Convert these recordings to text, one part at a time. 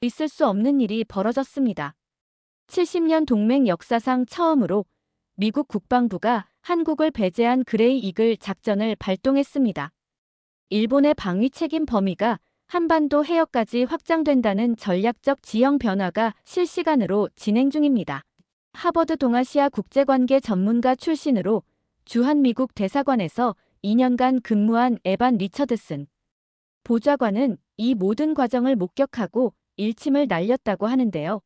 있을 수 없는 일이 벌어졌습니다. 70년 동맹 역사상 처음으로 미국 국방부가 한국을 배제한 그레이 이글 작전을 발동했습니다. 일본의 방위 책임 범위가 한반도 해역까지 확장된다는 전략적 지형 변화가 실시간으로 진행 중입니다. 하버드 동아시아 국제관계 전문가 출신으로 주한미국 대사관에서 2년간 근무한 에반 리처드슨 보좌관은 이 모든 과정을 목격하고 일침을 날렸다고 하는데요.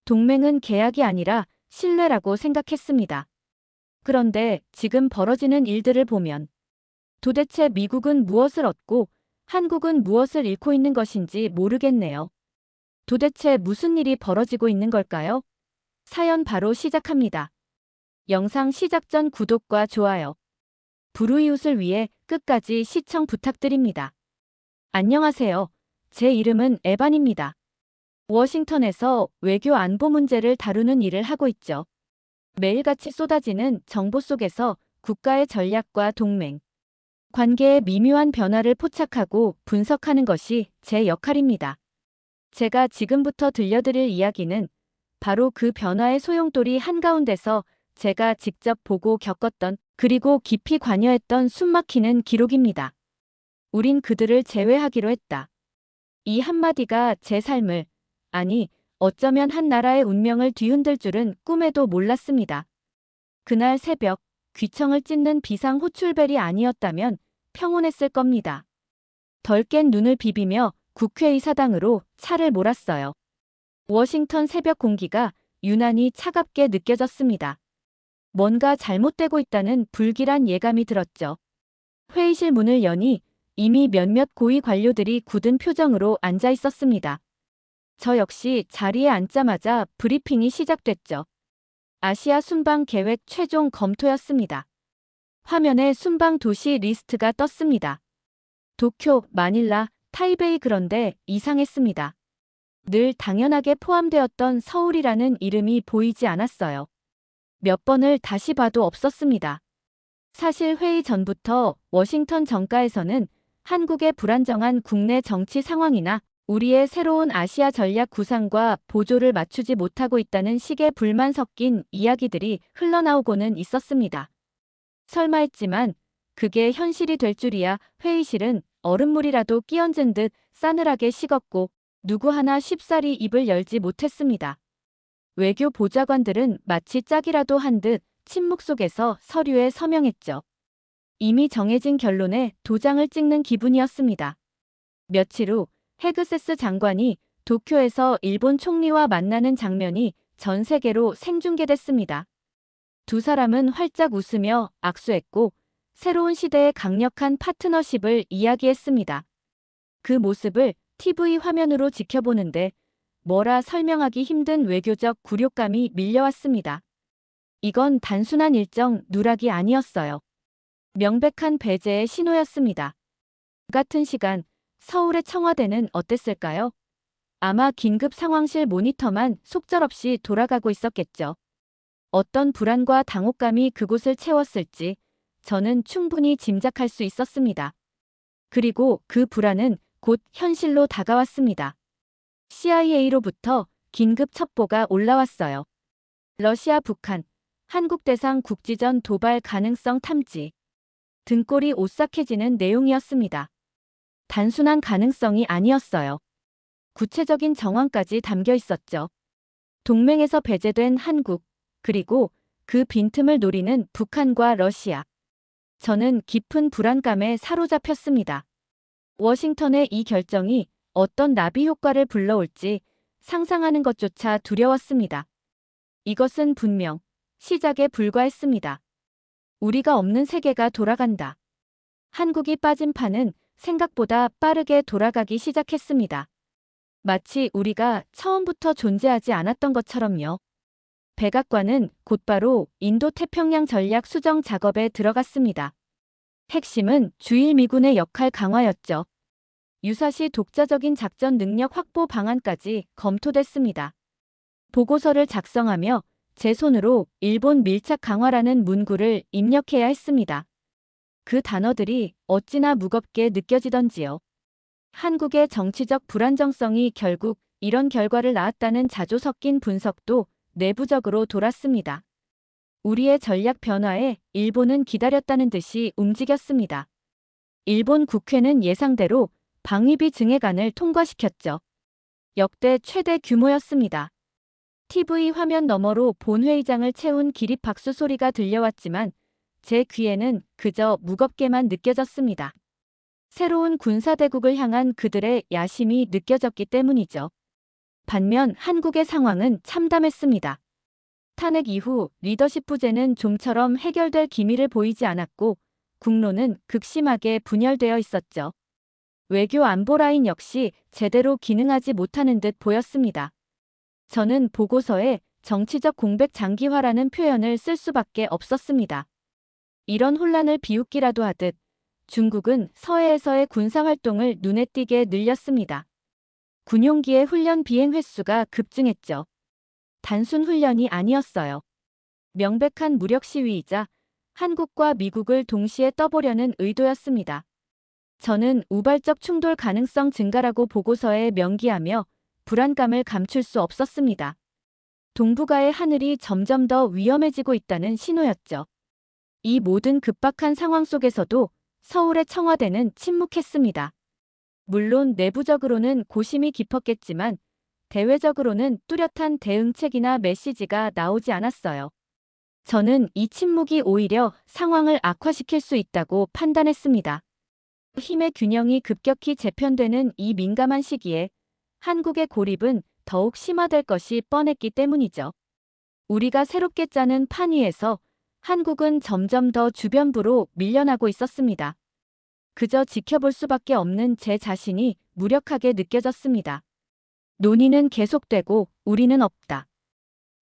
동맹은 계약이 아니라 신뢰라고 생각했습니다. 그런데 지금 벌어지는 일들을 보면 도대체 미국은 무엇을 얻고 한국은 무엇을 잃고 있는 것인지 모르겠네요. 도대체 무슨 일이 벌어지고 있는 걸까요? 사연 바로 시작합니다. 영상 시작 전 구독과 좋아요, 불우이웃을 위해 끝까지 시청 부탁드립니다. 안녕하세요. 제 이름은 에반입니다. 워싱턴에서 외교 안보 문제를 다루는 일을 하고 있죠. 매일같이 쏟아지는 정보 속에서 국가의 전략과 동맹, 관계의 미묘한 변화를 포착하고 분석하는 것이 제 역할입니다. 제가 지금부터 들려드릴 이야기는 바로 그 변화의 소용돌이 한가운데서 제가 직접 보고 겪었던 그리고 깊이 관여했던 숨막히는 기록입니다. 우린 그들을 제외하기로 했다. 이 한마디가 제 삶을, 아니, 어쩌면 한 나라의 운명을 뒤흔들 줄은 꿈에도 몰랐습니다. 그날 새벽, 귀청을 찢는 비상 호출벨이 아니었다면 평온했을 겁니다. 덜 깬 눈을 비비며 국회의사당으로 차를 몰았어요. 워싱턴 새벽 공기가 유난히 차갑게 느껴졌습니다. 뭔가 잘못되고 있다는 불길한 예감이 들었죠. 회의실 문을 여니 이미 몇몇 고위 관료들이 굳은 표정으로 앉아 있었습니다. 저 역시 자리에 앉자마자 브리핑이 시작됐죠. 아시아 순방 계획 최종 검토였습니다. 화면에 순방 도시 리스트가 떴습니다. 도쿄, 마닐라, 타이베이. 그런데 이상했습니다. 늘 당연하게 포함되었던 서울이라는 이름이 보이지 않았어요. 몇 번을 다시 봐도 없었습니다. 사실 회의 전부터 워싱턴 정가에서는 한국의 불안정한 국내 정치 상황이나 우리의 새로운 아시아 전략 구상과 보조를 맞추지 못하고 있다는 식의 불만 섞인 이야기들이 흘러나오고는 있었습니다. 설마 했지만 그게 현실이 될 줄이야. 회의실은 얼음물이라도 끼얹은 듯 싸늘하게 식었고 누구 하나 쉽사리 입을 열지 못했습니다. 외교 보좌관들은 마치 짝이라도 한 듯 침묵 속에서 서류에 서명했죠. 이미 정해진 결론에 도장을 찍는 기분이었습니다. 며칠 후 헤그세스 장관이 도쿄에서 일본 총리와 만나는 장면이 전 세계로 생중계됐습니다. 두 사람은 활짝 웃으며 악수했고 새로운 시대의 강력한 파트너십을 이야기했습니다. 그 모습을 TV 화면으로 지켜보는데 뭐라 설명하기 힘든 외교적 굴욕감이 밀려왔습니다. 이건 단순한 일정 누락이 아니었어요. 명백한 배제의 신호였습니다. 같은 시간 서울의 청와대는 어땠을까요? 아마 긴급 상황실 모니터만 속절없이 돌아가고 있었겠죠. 어떤 불안과 당혹감이 그곳을 채웠을지 저는 충분히 짐작할 수 있었습니다. 그리고 그 불안은 곧 현실로 다가왔습니다. CIA로부터 긴급 첩보가 올라왔어요. 러시아, 북한, 한국 대상 국지전 도발 가능성 탐지. 등골이 오싹해지는 내용이었습니다. 단순한 가능성이 아니었어요. 구체적인 정황까지 담겨 있었죠. 동맹에서 배제된 한국, 그리고 그 빈틈을 노리는 북한과 러시아. 저는 깊은 불안감에 사로잡혔습니다. 워싱턴의 이 결정이 어떤 나비 효과를 불러올지 상상하는 것조차 두려웠습니다. 이것은 분명 시작에 불과했습니다. 우리가 없는 세계가 돌아간다. 한국이 빠진 판은 생각보다 빠르게 돌아가기 시작했습니다. 마치 우리가 처음부터 존재하지 않았던 것처럼요. 백악관은 곧바로 인도태평양 전략 수정 작업에 들어갔습니다. 핵심은 주일 미군의 역할 강화였죠. 유사시 독자적인 작전 능력 확보 방안까지 검토됐습니다. 보고서를 작성하며 제 손으로 일본 밀착 강화라는 문구를 입력해야 했습니다. 그 단어들이 어찌나 무겁게 느껴지던지요. 한국의 정치적 불안정성이 결국 이런 결과를 낳았다는 자조 섞인 분석도 내부적으로 돌았습니다. 우리의 전략 변화에 일본은 기다렸다는 듯이 움직였습니다. 일본 국회는 예상대로 방위비 증액안을 통과시켰죠. 역대 최대 규모였습니다. TV 화면 너머로 본회의장을 채운 기립 박수 소리가 들려왔지만 제 귀에는 그저 무겁게만 느껴졌습니다. 새로운 군사대국을 향한 그들의 야심이 느껴졌기 때문이죠. 반면 한국의 상황은 참담했습니다. 탄핵 이후 리더십 부재는 좀처럼 해결될 기미를 보이지 않았고 국로는 극심하게 분열되어 있었죠. 외교 안보 라인 역시 제대로 기능하지 못하는 듯 보였습니다. 저는 보고서에 정치적 공백 장기화라는 표현을 쓸 수밖에 없었습니다. 이런 혼란을 비웃기라도 하듯 중국은 서해에서의 군사활동을 눈에 띄게 늘렸습니다. 군용기의 훈련 비행 횟수가 급증했죠. 단순 훈련이 아니었어요. 명백한 무력 시위이자 한국과 미국을 동시에 떠보려는 의도였습니다. 저는 우발적 충돌 가능성 증가라고 보고서에 명기하며 불안감을 감출 수 없었습니다. 동북아의 하늘이 점점 더 위험해지고 있다는 신호였죠. 이 모든 급박한 상황 속에서도 서울의 청와대는 침묵했습니다. 물론 내부적으로는 고심이 깊었겠지만 대외적으로는 뚜렷한 대응책이나 메시지가 나오지 않았어요. 저는 이 침묵이 오히려 상황을 악화시킬 수 있다고 판단했습니다. 힘의 균형이 급격히 재편되는 이 민감한 시기에 한국의 고립은 더욱 심화될 것이 뻔했기 때문이죠. 우리가 새롭게 짜는 판 위에서 한국은 점점 더 주변부로 밀려나고 있었습니다. 그저 지켜볼 수밖에 없는 제 자신이 무력하게 느껴졌습니다. 논의는 계속되고 우리는 없다.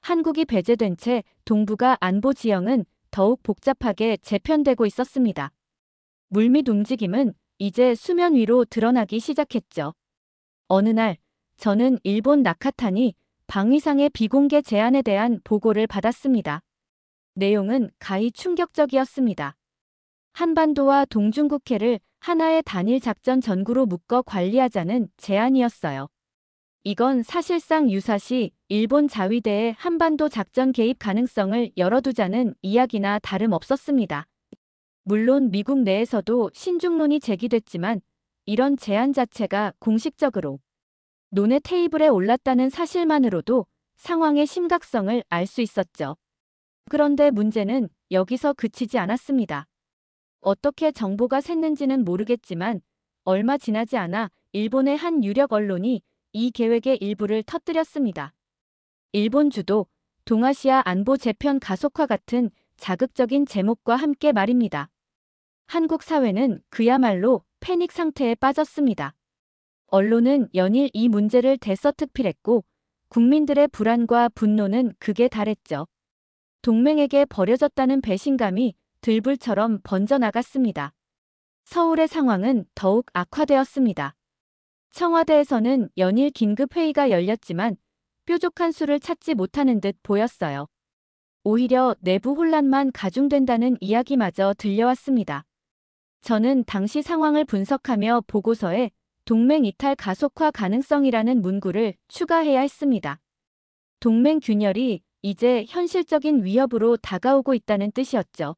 한국이 배제된 채 동북아 안보 지형은 더욱 복잡하게 재편되고 있었습니다. 물밑 움직임은 이제 수면 위로 드러나기 시작했죠. 어느 날 저는 일본 나카타니 방위상의 비공개 제안에 대한 보고를 받았습니다. 내용은 가히 충격적이었습니다. 한반도와 동중국해를 하나의 단일 작전 전구로 묶어 관리하자는 제안이었어요. 이건 사실상 유사시 일본 자위대의 한반도 작전 개입 가능성을 열어두자는 이야기나 다름없었습니다. 물론 미국 내에서도 신중론이 제기됐지만 이런 제안 자체가 공식적으로 논의 테이블에 올랐다는 사실만으로도 상황의 심각성을 알 수 있었죠. 그런데 문제는 여기서 그치지 않았습니다. 어떻게 정보가 샜는지는 모르겠지만 얼마 지나지 않아 일본의 한 유력 언론이 이 계획의 일부를 터뜨렸습니다. 일본 주도 동아시아 안보 재편 가속화 같은 자극적인 제목과 함께 말입니다. 한국 사회는 그야말로 패닉 상태에 빠졌습니다. 언론은 연일 이 문제를 대서특필했고 국민들의 불안과 분노는 극에 달했죠. 동맹에게 버려졌다는 배신감이 들불처럼 번져나갔습니다. 서울의 상황은 더욱 악화되었습니다. 청와대에서는 연일 긴급회의가 열렸지만 뾰족한 수를 찾지 못하는 듯 보였어요. 오히려 내부 혼란만 가중된다는 이야기마저 들려왔습니다. 저는 당시 상황을 분석하며 보고서에 동맹 이탈 가속화 가능성이라는 문구를 추가해야 했습니다. 동맹 균열이 이제 현실적인 위협으로 다가오고 있다는 뜻이었죠.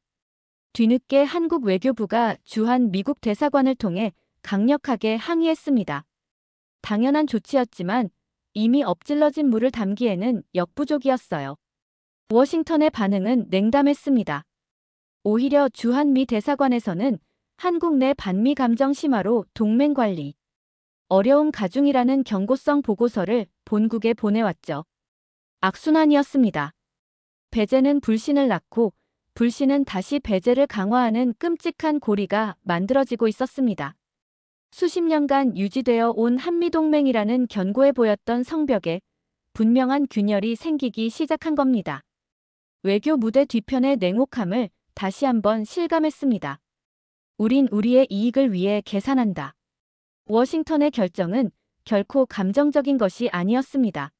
뒤늦게 한국 외교부가 주한 미국 대사관을 통해 강력하게 항의했습니다. 당연한 조치였지만 이미 엎질러진 물을 담기에는 역부족이었어요. 워싱턴의 반응은 냉담했습니다. 오히려 주한 미 대사관에서는 한국 내 반미 감정 심화로 동맹 관리 어려움 가중이라는 경고성 보고서를 본국에 보내왔죠. 악순환이었습니다. 배제는 불신을 낳고 불신은 다시 배제를 강화하는 끔찍한 고리가 만들어지고 있었습니다. 수십 년간 유지되어 온 한미동맹이라는 견고해 보였던 성벽에 분명한 균열이 생기기 시작한 겁니다. 외교 무대 뒤편의 냉혹함을 다시 한번 실감했습니다. 우린 우리의 이익을 위해 계산한다. 워싱턴의 결정은 결코 감정적인 것이 아니었습니다.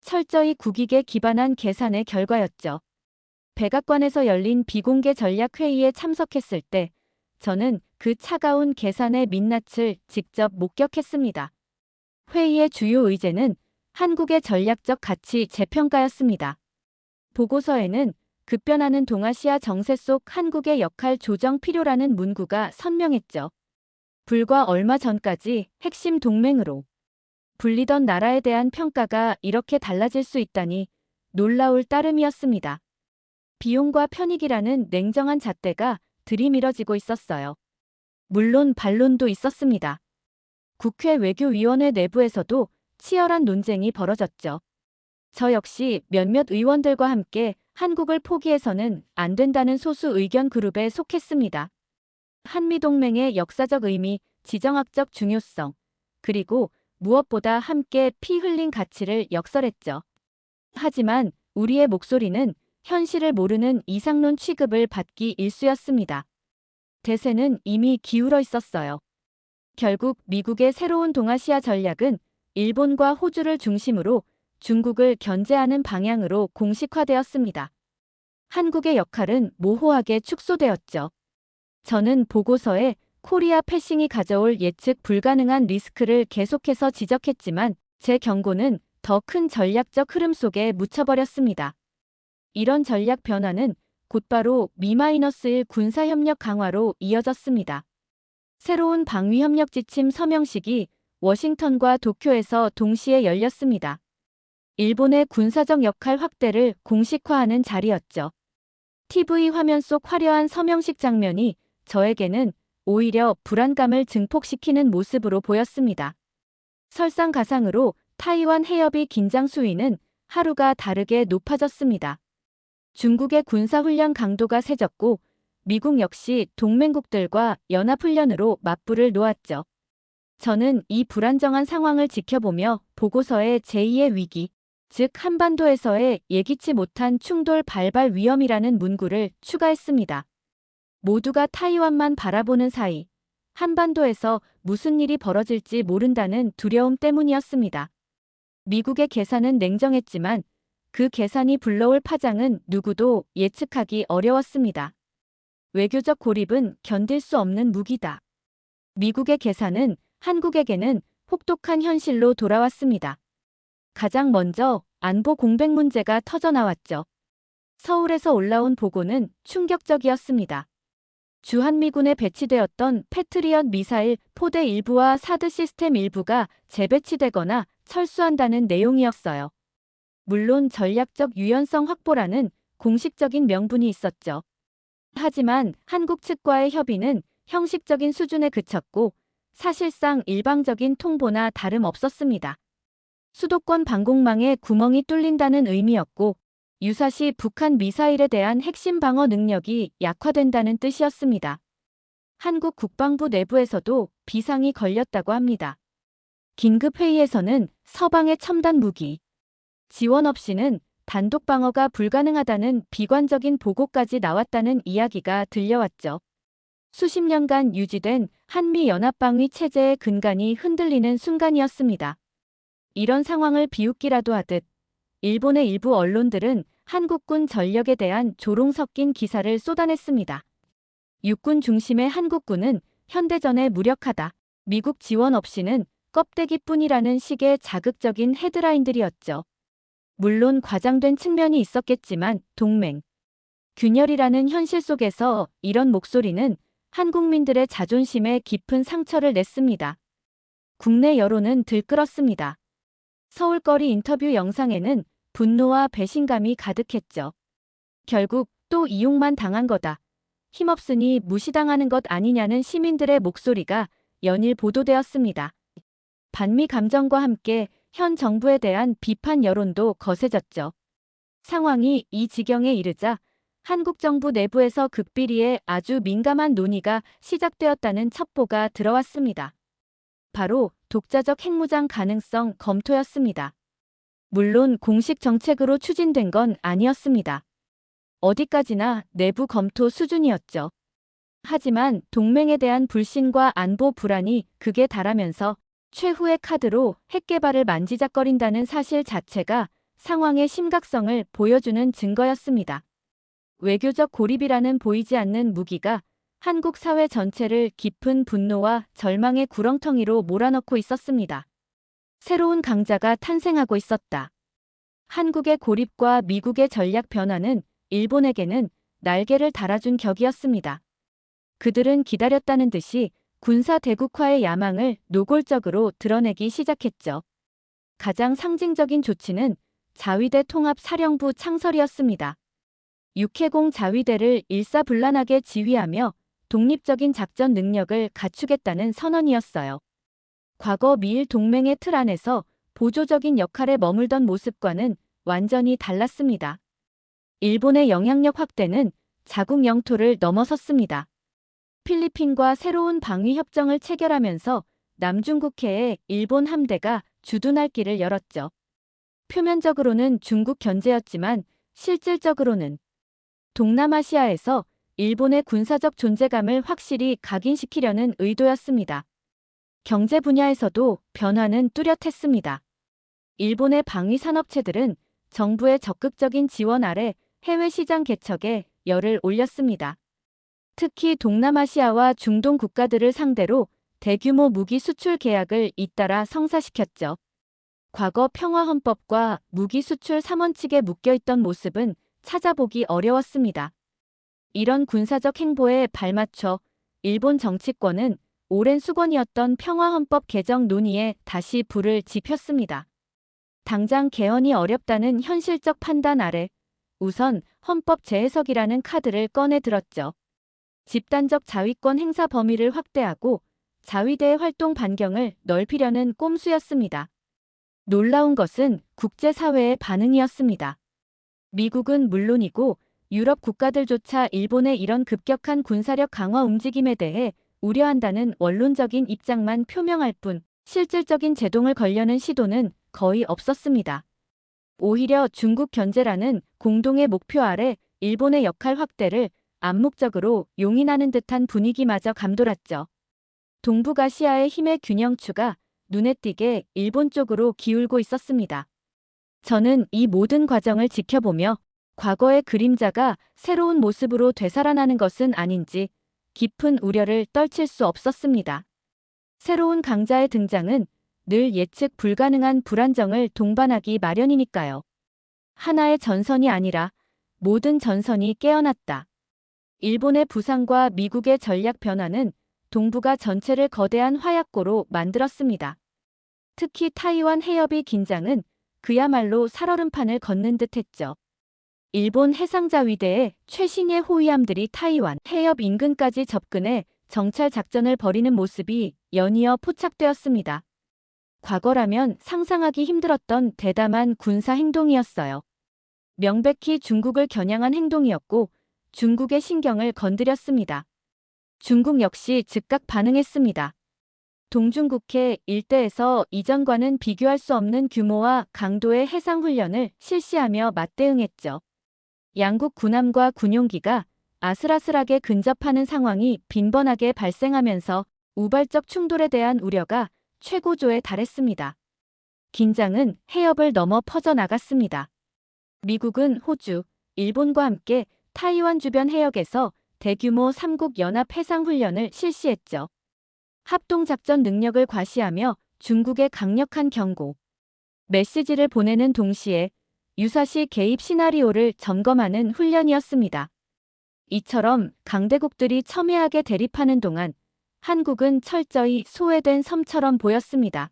철저히 국익에 기반한 계산의 결과였죠. 백악관에서 열린 비공개 전략회의에 참석했을 때 저는 그 차가운 계산의 민낯을 직접 목격했습니다. 회의의 주요 의제는 한국의 전략적 가치 재평가였습니다. 보고서에는 급변하는 동아시아 정세 속 한국의 역할 조정 필요라는 문구가 선명했죠. 불과 얼마 전까지 핵심 동맹으로 불리던 나라에 대한 평가가 이렇게 달라질 수 있다니 놀라울 따름이었습니다. 비용과 편익이라는 냉정한 잣대가 들이밀어지고 있었어요. 물론 반론도 있었습니다. 국회 외교위원회 내부에서도 치열한 논쟁이 벌어졌죠. 저 역시 몇몇 의원들과 함께 한국을 포기해서는 안 된다는 소수 의견 그룹에 속했습니다. 한미동맹의 역사적 의미, 지정학적 중요성, 그리고 무엇보다 함께 피 흘린 가치를 역설했죠. 하지만 우리의 목소리는 현실을 모르는 이상론 취급을 받기 일쑤였습니다. 대세는 이미 기울어 있었어요. 결국 미국의 새로운 동아시아 전략은 일본과 호주를 중심으로 중국을 견제하는 방향으로 공식화되었습니다. 한국의 역할은 모호하게 축소되었죠. 저는 보고서에 코리아 패싱이 가져올 예측 불가능한 리스크를 계속해서 지적했지만 제 경고는 더 큰 전략적 흐름 속에 묻혀버렸습니다. 이런 전략 변화는 곧바로 미-1 군사협력 강화로 이어졌습니다. 새로운 방위협력 지침 서명식이 워싱턴과 도쿄에서 동시에 열렸습니다. 일본의 군사적 역할 확대를 공식화하는 자리였죠. TV 화면 속 화려한 서명식 장면이 저에게는 오히려 불안감을 증폭시키는 모습으로 보였습니다. 설상가상으로 타이완 해협의 긴장 수위는 하루가 다르게 높아졌습니다. 중국의 군사훈련 강도가 세졌고 미국 역시 동맹국들과 연합훈련으로 맞불을 놓았죠. 저는 이 불안정한 상황을 지켜보며 보고서의 제2의 위기, 즉 한반도에서의 예기치 못한 충돌 발발 위험이라는 문구를 추가했습니다. 모두가 타이완만 바라보는 사이 한반도에서 무슨 일이 벌어질지 모른다는 두려움 때문이었습니다. 미국의 계산은 냉정했지만 그 계산이 불러올 파장은 누구도 예측하기 어려웠습니다. 외교적 고립은 견딜 수 없는 무기다. 미국의 계산은 한국에게는 혹독한 현실로 돌아왔습니다. 가장 먼저 안보 공백 문제가 터져나왔죠. 서울에서 올라온 보고는 충격적이었습니다. 주한미군에 배치되었던 패트리엇 미사일 포대 일부와 사드 시스템 일부가 재배치되거나 철수한다는 내용이었어요. 물론 전략적 유연성 확보라는 공식적인 명분이 있었죠. 하지만 한국 측과의 협의는 형식적인 수준에 그쳤고 사실상 일방적인 통보나 다름없었습니다. 수도권 방공망에 구멍이 뚫린다는 의미였고 유사시 북한 미사일에 대한 핵심 방어 능력이 약화된다는 뜻이었습니다. 한국 국방부 내부에서도 비상이 걸렸다고 합니다. 긴급회의에서는 서방의 첨단 무기 지원 없이는 단독 방어가 불가능하다는 비관적인 보고까지 나왔다는 이야기가 들려왔죠. 수십 년간 유지된 한미 연합방위 체제의 근간이 흔들리는 순간이었습니다. 이런 상황을 비웃기라도 하듯 일본의 일부 언론들은 한국군 전력에 대한 조롱 섞인 기사를 쏟아냈습니다. 육군 중심의 한국군은 현대전에 무력하다. 미국 지원 없이는 껍데기뿐이라는 식의 자극적인 헤드라인들이었죠. 물론 과장된 측면이 있었겠지만 동맹, 균열이라는 현실 속에서 이런 목소리는 한국민들의 자존심에 깊은 상처를 냈습니다. 국내 여론은 들끓었습니다. 서울거리 인터뷰 영상에는 분노와 배신감이 가득했죠. 결국 또 이용만 당한 거다. 힘없으니 무시당하는 것 아니냐는 시민들의 목소리가 연일 보도되었습니다. 반미 감정과 함께 현 정부에 대한 비판 여론도 거세졌죠. 상황이 이 지경에 이르자 한국 정부 내부에서 극비리에 아주 민감한 논의가 시작되었다는 첩보가 들어왔습니다. 바로 독자적 핵무장 가능성 검토였습니다. 물론 공식 정책으로 추진된 건 아니었습니다. 어디까지나 내부 검토 수준이었죠. 하지만 동맹에 대한 불신과 안보 불안이 극에 달하면서 최후의 카드로 핵 개발을 만지작거린다는 사실 자체가 상황의 심각성을 보여주는 증거였습니다. 외교적 고립이라는 보이지 않는 무기가 한국 사회 전체를 깊은 분노와 절망의 구렁텅이로 몰아넣고 있었습니다. 새로운 강자가 탄생하고 있었다. 한국의 고립과 미국의 전략 변화는 일본에게는 날개를 달아준 격이었습니다. 그들은 기다렸다는 듯이 군사 대국화의 야망을 노골적으로 드러내기 시작했죠. 가장 상징적인 조치는 자위대 통합사령부 창설이었습니다. 육해공 자위대를 일사불란하게 지휘하며 독립적인 작전 능력을 갖추겠다는 선언이었어요. 과거 미일 동맹의 틀 안에서 보조적인 역할에 머물던 모습과는 완전히 달랐습니다. 일본의 영향력 확대는 자국 영토를 넘어섰습니다. 필리핀과 새로운 방위 협정을 체결하면서 남중국해에 일본 함대가 주둔할 길을 열었죠. 표면적으로는 중국 견제였지만 실질적으로는 동남아시아에서 일본의 군사적 존재감을 확실히 각인시키려는 의도였습니다. 경제 분야에서도 변화는 뚜렷했습니다. 일본의 방위 산업체들은 정부의 적극적인 지원 아래 해외 시장 개척에 열을 올렸습니다. 특히 동남아시아와 중동 국가들을 상대로 대규모 무기 수출 계약을 잇따라 성사시켰죠. 과거 평화헌법과 무기 수출 3원칙에 묶여있던 모습은 찾아보기 어려웠습니다. 이런 군사적 행보에 발맞춰 일본 정치권은 오랜 수건이었던 평화헌법 개정 논의에 다시 불을 지폈습니다. 당장 개헌이 어렵다는 현실적 판단 아래 우선 헌법 재해석이라는 카드를 꺼내 들었죠. 집단적 자위권 행사 범위를 확대하고 자위대의 활동 반경을 넓히려는 꼼수였습니다. 놀라운 것은 국제사회의 반응이었습니다. 미국은 물론이고 유럽 국가들조차 일본의 이런 급격한 군사력 강화 움직임에 대해 우려한다는 원론적인 입장만 표명할 뿐 실질적인 제동을 걸려는 시도는 거의 없었습니다. 오히려 중국 견제라는 공동의 목표 아래 일본의 역할 확대를 암묵적으로 용인하는 듯한 분위기마저 감돌았죠. 동북아시아의 힘의 균형추가 눈에 띄게 일본 쪽으로 기울고 있었습니다. 저는 이 모든 과정을 지켜보며 과거의 그림자가 새로운 모습으로 되살아나는 것은 아닌지 깊은 우려를 떨칠 수 없었습니다. 새로운 강자의 등장은 늘 예측 불가능한 불안정을 동반하기 마련이니까요. 하나의 전선이 아니라 모든 전선이 깨어났다. 일본의 부상과 미국의 전략 변화는 동북아 전체를 거대한 화약고로 만들었습니다. 특히 타이완 해협의 긴장은 그야말로 살얼음판을 걷는 듯했죠. 일본 해상자위대의 최신의 호위함들이 타이완 해협 인근까지 접근해 정찰 작전을 벌이는 모습이 연이어 포착되었습니다. 과거라면 상상하기 힘들었던 대담한 군사 행동이었어요. 명백히 중국을 겨냥한 행동이었고 중국의 신경을 건드렸습니다. 중국 역시 즉각 반응했습니다. 동중국해 일대에서 이전과는 비교할 수 없는 규모와 강도의 해상훈련을 실시하며 맞대응했죠. 양국 군함과 군용기가 아슬아슬하게 근접하는 상황이 빈번하게 발생하면서 우발적 충돌에 대한 우려가 최고조에 달했습니다. 긴장은 해협을 넘어 퍼져나갔습니다. 미국은 호주, 일본과 함께 타이완 주변 해역에서 대규모 3국 연합 해상훈련을 실시했죠. 합동작전 능력을 과시하며 중국의 강력한 경고, 메시지를 보내는 동시에 유사시 개입 시나리오를 점검하는 훈련이었습니다. 이처럼 강대국들이 첨예하게 대립하는 동안 한국은 철저히 소외된 섬처럼 보였습니다.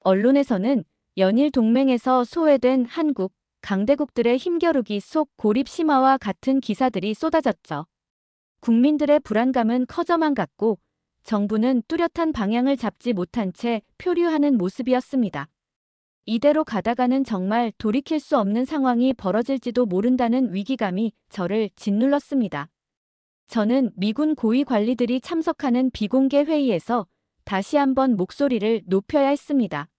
언론에서는 연일 동맹에서 소외된 한국, 강대국들의 힘겨루기 속 고립 심화와 같은 기사들이 쏟아졌죠. 국민들의 불안감은 커져만 갔고 정부는 뚜렷한 방향을 잡지 못한 채 표류하는 모습이었습니다. 이대로 가다가는 정말 돌이킬 수 없는 상황이 벌어질지도 모른다는 위기감이 저를 짓눌렀습니다. 저는 미군 고위 관리들이 참석하는 비공개 회의에서 다시 한번 목소리를 높여야 했습니다.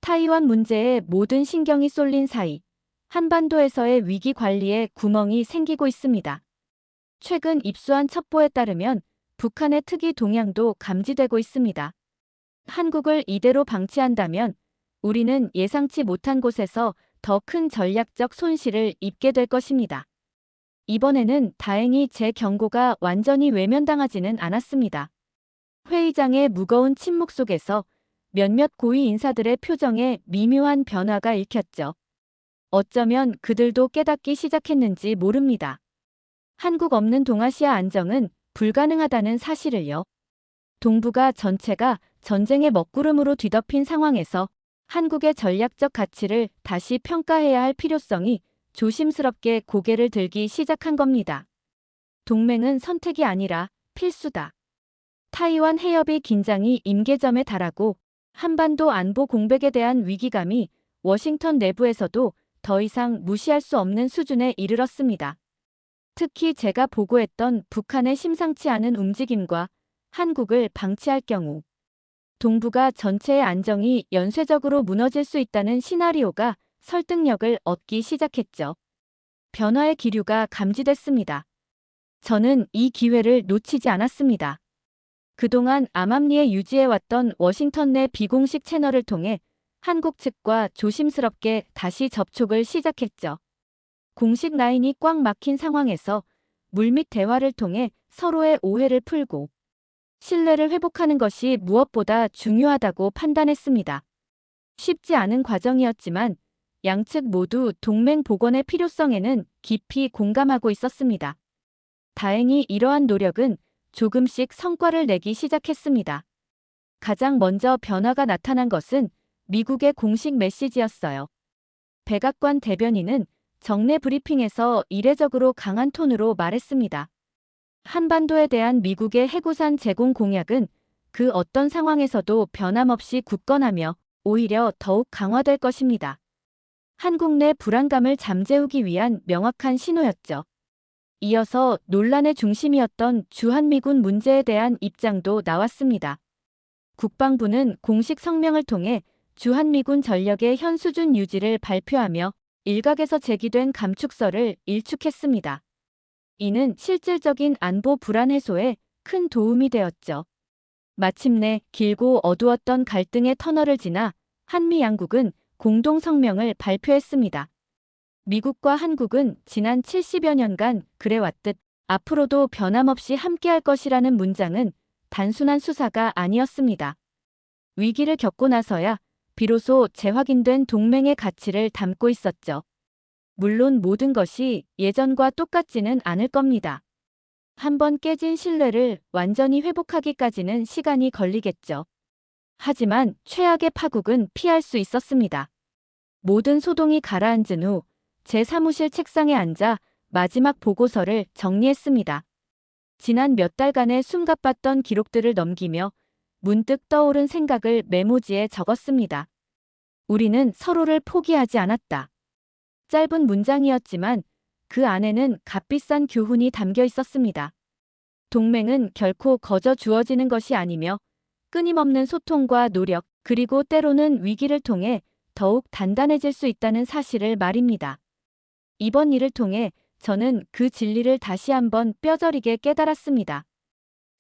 타이완 문제에 모든 신경이 쏠린 사이 한반도에서의 위기 관리에 구멍이 생기고 있습니다. 최근 입수한 첩보에 따르면 북한의 특이 동향도 감지되고 있습니다. 한국을 이대로 방치한다면 우리는 예상치 못한 곳에서 더 큰 전략적 손실을 입게 될 것입니다. 이번에는 다행히 제 경고가 완전히 외면당하지는 않았습니다. 회의장의 무거운 침묵 속에서 몇몇 고위 인사들의 표정에 미묘한 변화가 읽혔죠. 어쩌면 그들도 깨닫기 시작했는지 모릅니다. 한국 없는 동아시아 안정은 불가능하다는 사실을요. 동북아 전체가 전쟁의 먹구름으로 뒤덮인 상황에서 한국의 전략적 가치를 다시 평가해야 할 필요성이 조심스럽게 고개를 들기 시작한 겁니다. 동맹은 선택이 아니라 필수다. 타이완 해협의 긴장이 임계점에 달하고 한반도 안보 공백에 대한 위기감이 워싱턴 내부에서도 더 이상 무시할 수 없는 수준에 이르렀습니다. 특히 제가 보고했던 북한의 심상치 않은 움직임과 한국을 방치할 경우 동북아 전체의 안정이 연쇄적으로 무너질 수 있다는 시나리오가 설득력을 얻기 시작했죠. 변화의 기류가 감지됐습니다. 저는 이 기회를 놓치지 않았습니다. 그동안 암암리에 유지해왔던 워싱턴 내 비공식 채널을 통해 한국 측과 조심스럽게 다시 접촉을 시작했죠. 공식 라인이 꽉 막힌 상황에서 물밑 대화를 통해 서로의 오해를 풀고 신뢰를 회복하는 것이 무엇보다 중요하다고 판단했습니다. 쉽지 않은 과정이었지만 양측 모두 동맹 복원의 필요성에는 깊이 공감하고 있었습니다. 다행히 이러한 노력은 조금씩 성과를 내기 시작했습니다. 가장 먼저 변화가 나타난 것은 미국의 공식 메시지였어요. 백악관 대변인은 정례 브리핑에서 이례적으로 강한 톤으로 말했습니다. 한반도에 대한 미국의 해구산 제공 공약은 그 어떤 상황에서도 변함없이 굳건하며 오히려 더욱 강화될 것입니다. 한국 내 불안감을 잠재우기 위한 명확한 신호였죠. 이어서 논란의 중심이었던 주한미군 문제에 대한 입장도 나왔습니다. 국방부는 공식 성명을 통해 주한미군 전력의 현 수준 유지를 발표하며 일각에서 제기된 감축설을 일축했습니다. 이는 실질적인 안보 불안 해소에 큰 도움이 되었죠. 마침내 길고 어두웠던 갈등의 터널을 지나 한미 양국은 공동 성명을 발표했습니다. 미국과 한국은 지난 70여 년간 그래왔듯 앞으로도 변함없이 함께할 것이라는 문장은 단순한 수사가 아니었습니다. 위기를 겪고 나서야 비로소 재확인된 동맹의 가치를 담고 있었죠. 물론 모든 것이 예전과 똑같지는 않을 겁니다. 한번 깨진 신뢰를 완전히 회복하기까지는 시간이 걸리겠죠. 하지만 최악의 파국은 피할 수 있었습니다. 모든 소동이 가라앉은 후 제 사무실 책상에 앉아 마지막 보고서를 정리했습니다. 지난 몇 달간의 숨가빴던 기록들을 넘기며 문득 떠오른 생각을 메모지에 적었습니다. 우리는 서로를 포기하지 않았다. 짧은 문장이었지만 그 안에는 값비싼 교훈이 담겨 있었습니다. 동맹은 결코 거저 주어지는 것이 아니며 끊임없는 소통과 노력, 그리고 때로는 위기를 통해 더욱 단단해질 수 있다는 사실을 말입니다. 이번 일을 통해 저는 그 진리를 다시 한번 뼈저리게 깨달았습니다.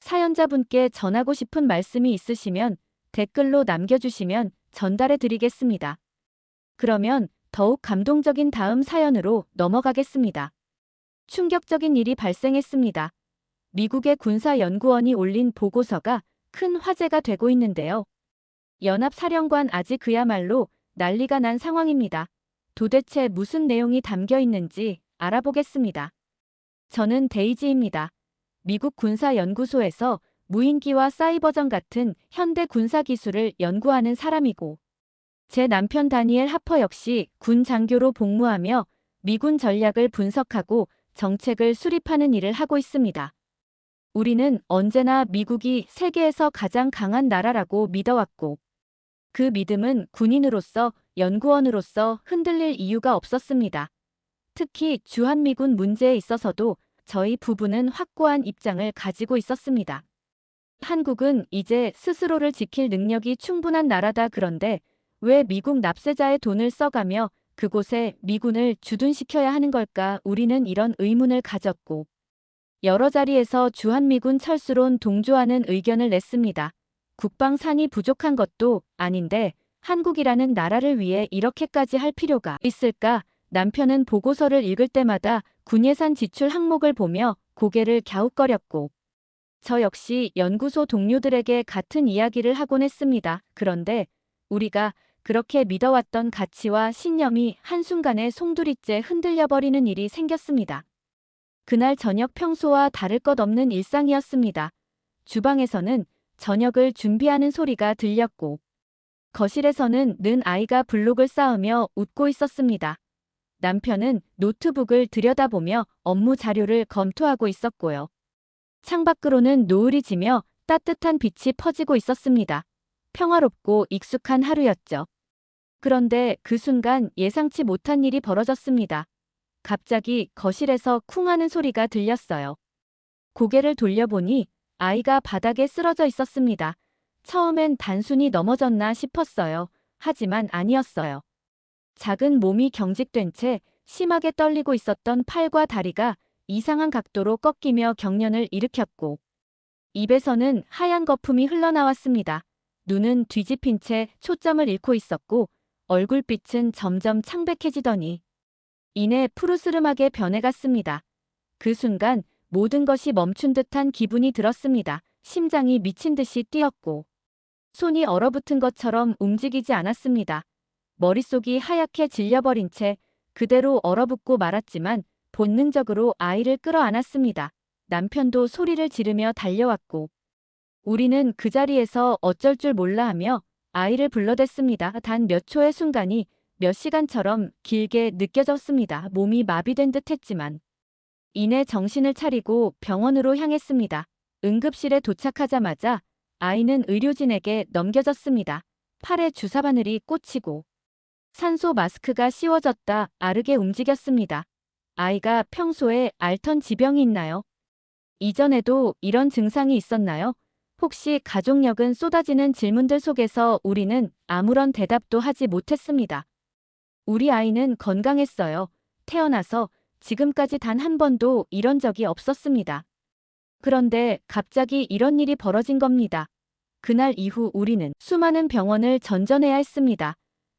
사연자분께 전하고 싶은 말씀이 있으시면 댓글로 남겨주시면 전달해 드리겠습니다. 그러면 더욱 감동적인 다음 사연으로 넘어가겠습니다. 충격적인 일이 발생했습니다. 미국의 군사연구원이 올린 보고서가 큰 화제가 되고 있는데요. 연합사령관 아직 그야말로 난리가 난 상황입니다. 도대체 무슨 내용이 담겨 있는지 알아보겠습니다. 저는 데이지입니다. 미국 군사연구소에서 무인기와 사이버전 같은 현대 군사기술을 연구하는 사람이고, 제 남편 다니엘 하퍼 역시 군 장교로 복무하며 미군 전략을 분석하고 정책을 수립하는 일을 하고 있습니다. 우리는 언제나 미국이 세계에서 가장 강한 나라라고 믿어왔고, 그 믿음은 군인으로서, 연구원으로서 흔들릴 이유가 없었습니다. 특히 주한미군 문제에 있어서도 저희 부부는 확고한 입장을 가지고 있었습니다. 한국은 이제 스스로를 지킬 능력이 충분한 나라다. 그런데 왜 미국 납세자의 돈을 써가며 그곳에 미군을 주둔시켜야 하는 걸까? 우리는 이런 의문을 가졌고, 여러 자리에서 주한미군 철수론 동조하는 의견을 냈습니다. 국방산이 부족한 것도 아닌데 한국이라는 나라를 위해 이렇게까지 할 필요가 있을까? 남편은 보고서를 읽을 때마다 군 예산 지출 항목을 보며 고개를 갸웃거렸고, 저 역시 연구소 동료들에게 같은 이야기를 하곤 했습니다. 그런데 우리가 그렇게 믿어왔던 가치와 신념이 한순간에 송두리째 흔들려버리는 일이 생겼습니다. 그날 저녁 평소와 다를 것 없는 일상이었습니다. 주방에서는 저녁을 준비하는 소리가 들렸고 거실에서는 는 아이가 블록을 쌓으며 웃고 있었습니다. 남편은 노트북을 들여다보며 업무 자료를 검토하고 있었고요. 창밖으로는 노을이 지며 따뜻한 빛이 퍼지고 있었습니다. 평화롭고 익숙한 하루였죠. 그런데 그 순간 예상치 못한 일이 벌어졌습니다. 갑자기 거실에서 쿵 하는 소리가 들렸어요. 고개를 돌려보니 아이가 바닥에 쓰러져 있었습니다. 처음엔 단순히 넘어졌나 싶었어요. 하지만 아니었어요. 작은 몸이 경직된 채 심하게 떨리고 있었던 팔과 다리가 이상한 각도로 꺾이며 경련을 일으켰고 입에서는 하얀 거품이 흘러나왔습니다. 눈은 뒤집힌 채 초점을 잃고 있었고 얼굴빛은 점점 창백해지더니 이내 푸르스름하게 변해갔습니다. 그 순간 모든 것이 멈춘 듯한 기분이 들었습니다. 심장이 미친 듯이 뛰었고 손이 얼어붙은 것처럼 움직이지 않았습니다. 머릿속이 하얗게 질려버린 채 그대로 얼어붙고 말았지만 본능적으로 아이를 끌어안았습니다. 남편도 소리를 지르며 달려왔고 우리는 그 자리에서 어쩔 줄 몰라 하며 아이를 불러댔습니다. 단 몇 초의 순간이 몇 시간처럼 길게 느껴졌습니다. 몸이 마비된 듯 했지만 이내 정신을 차리고 병원으로 향했습니다. 응급실에 도착하자마자 아이는 의료진에게 넘겨졌습니다. 팔에 주사바늘이 꽂히고 산소 마스크가 씌워졌다 아르게 움직였습니다. 아이가 평소에 앓던 지병이 있나요? 이전에도 이런 증상이 있었나요? 혹시 가족력은 쏟아지는 질문들 속에서 우리는 아무런 대답도 하지 못했습니다. 우리 아이는 건강했어요. 태어나서 지금까지 단 한 번도 이런 적이 없었습니다. 그런데 갑자기 이런 일이 벌어진 겁니다. 그날 이후 우리는 수많은 병원을 전전해야 했습니다.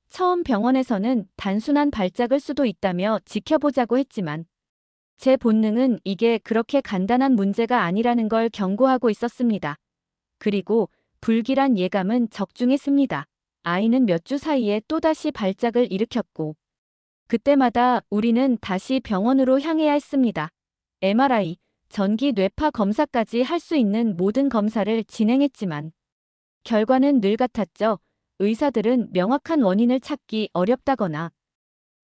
처음 병원에서는 단순한 발작을 수도 있다며 지켜보자고 했지만 제 본능은 이게 그렇게 간단한 문제가 아니라는 걸 경고하고 있었습니다. 그리고 불길한 예감은 적중했습니다. 아이는 몇 주 사이에 또다시 발작을 일으켰고 그때마다 우리는 다시 병원으로 향해야 했습니다. MRI, 전기 뇌파 검사까지 할 수 있는 모든 검사를 진행했지만 결과는 늘 같았죠. 의사들은 명확한 원인을 찾기 어렵다거나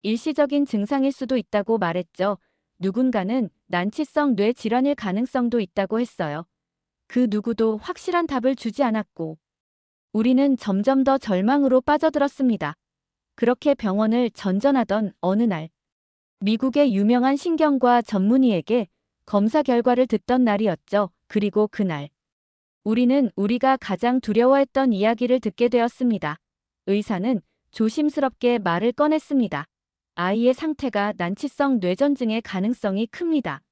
일시적인 증상일 수도 있다고 말했죠. 누군가는 난치성 뇌 질환일 가능성도 있다고 했어요. 그 누구도 확실한 답을 주지 않았고 우리는 점점 더 절망으로 빠져들었습니다. 그렇게 병원을 전전하던 어느 날 미국의 유명한 신경과 전문의에게 검사 결과를 듣던 날이었죠. 그리고 그날 우리는 우리가 가장 두려워했던 이야기를 듣게 되었습니다. 의사는 조심스럽게 말을 꺼냈습니다. 아이의 상태가 난치성 뇌전증의 가능성이 큽니다.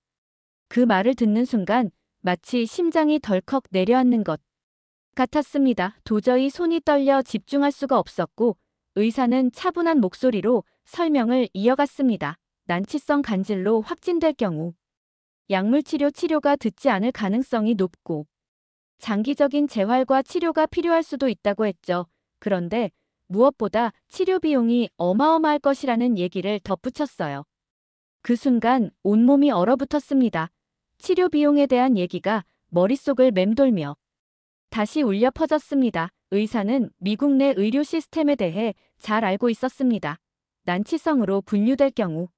그 말을 듣는 순간 마치 심장이 덜컥 내려앉는 것 같았습니다. 도저히 손이 떨려 집중할 수가 없었고 의사는 차분한 목소리로 설명을 이어갔습니다. 난치성 간질로 확진될 경우 약물치료가 듣지 않을 가능성이 높고 장기적인 재활과 치료가 필요할 수도 있다고 했죠. 그런데 무엇보다 치료 비용이 어마어마할 것이라는 얘기를 덧붙였어요. 그 순간 온몸이 얼어붙었습니다. 치료 비용에 대한 얘기가 머릿속을 맴돌며 다시 울려 퍼졌습니다. 의사는 미국 내 의료 시스템에 대해 잘 알고 있었습니다. 난치성으로 분류될 경우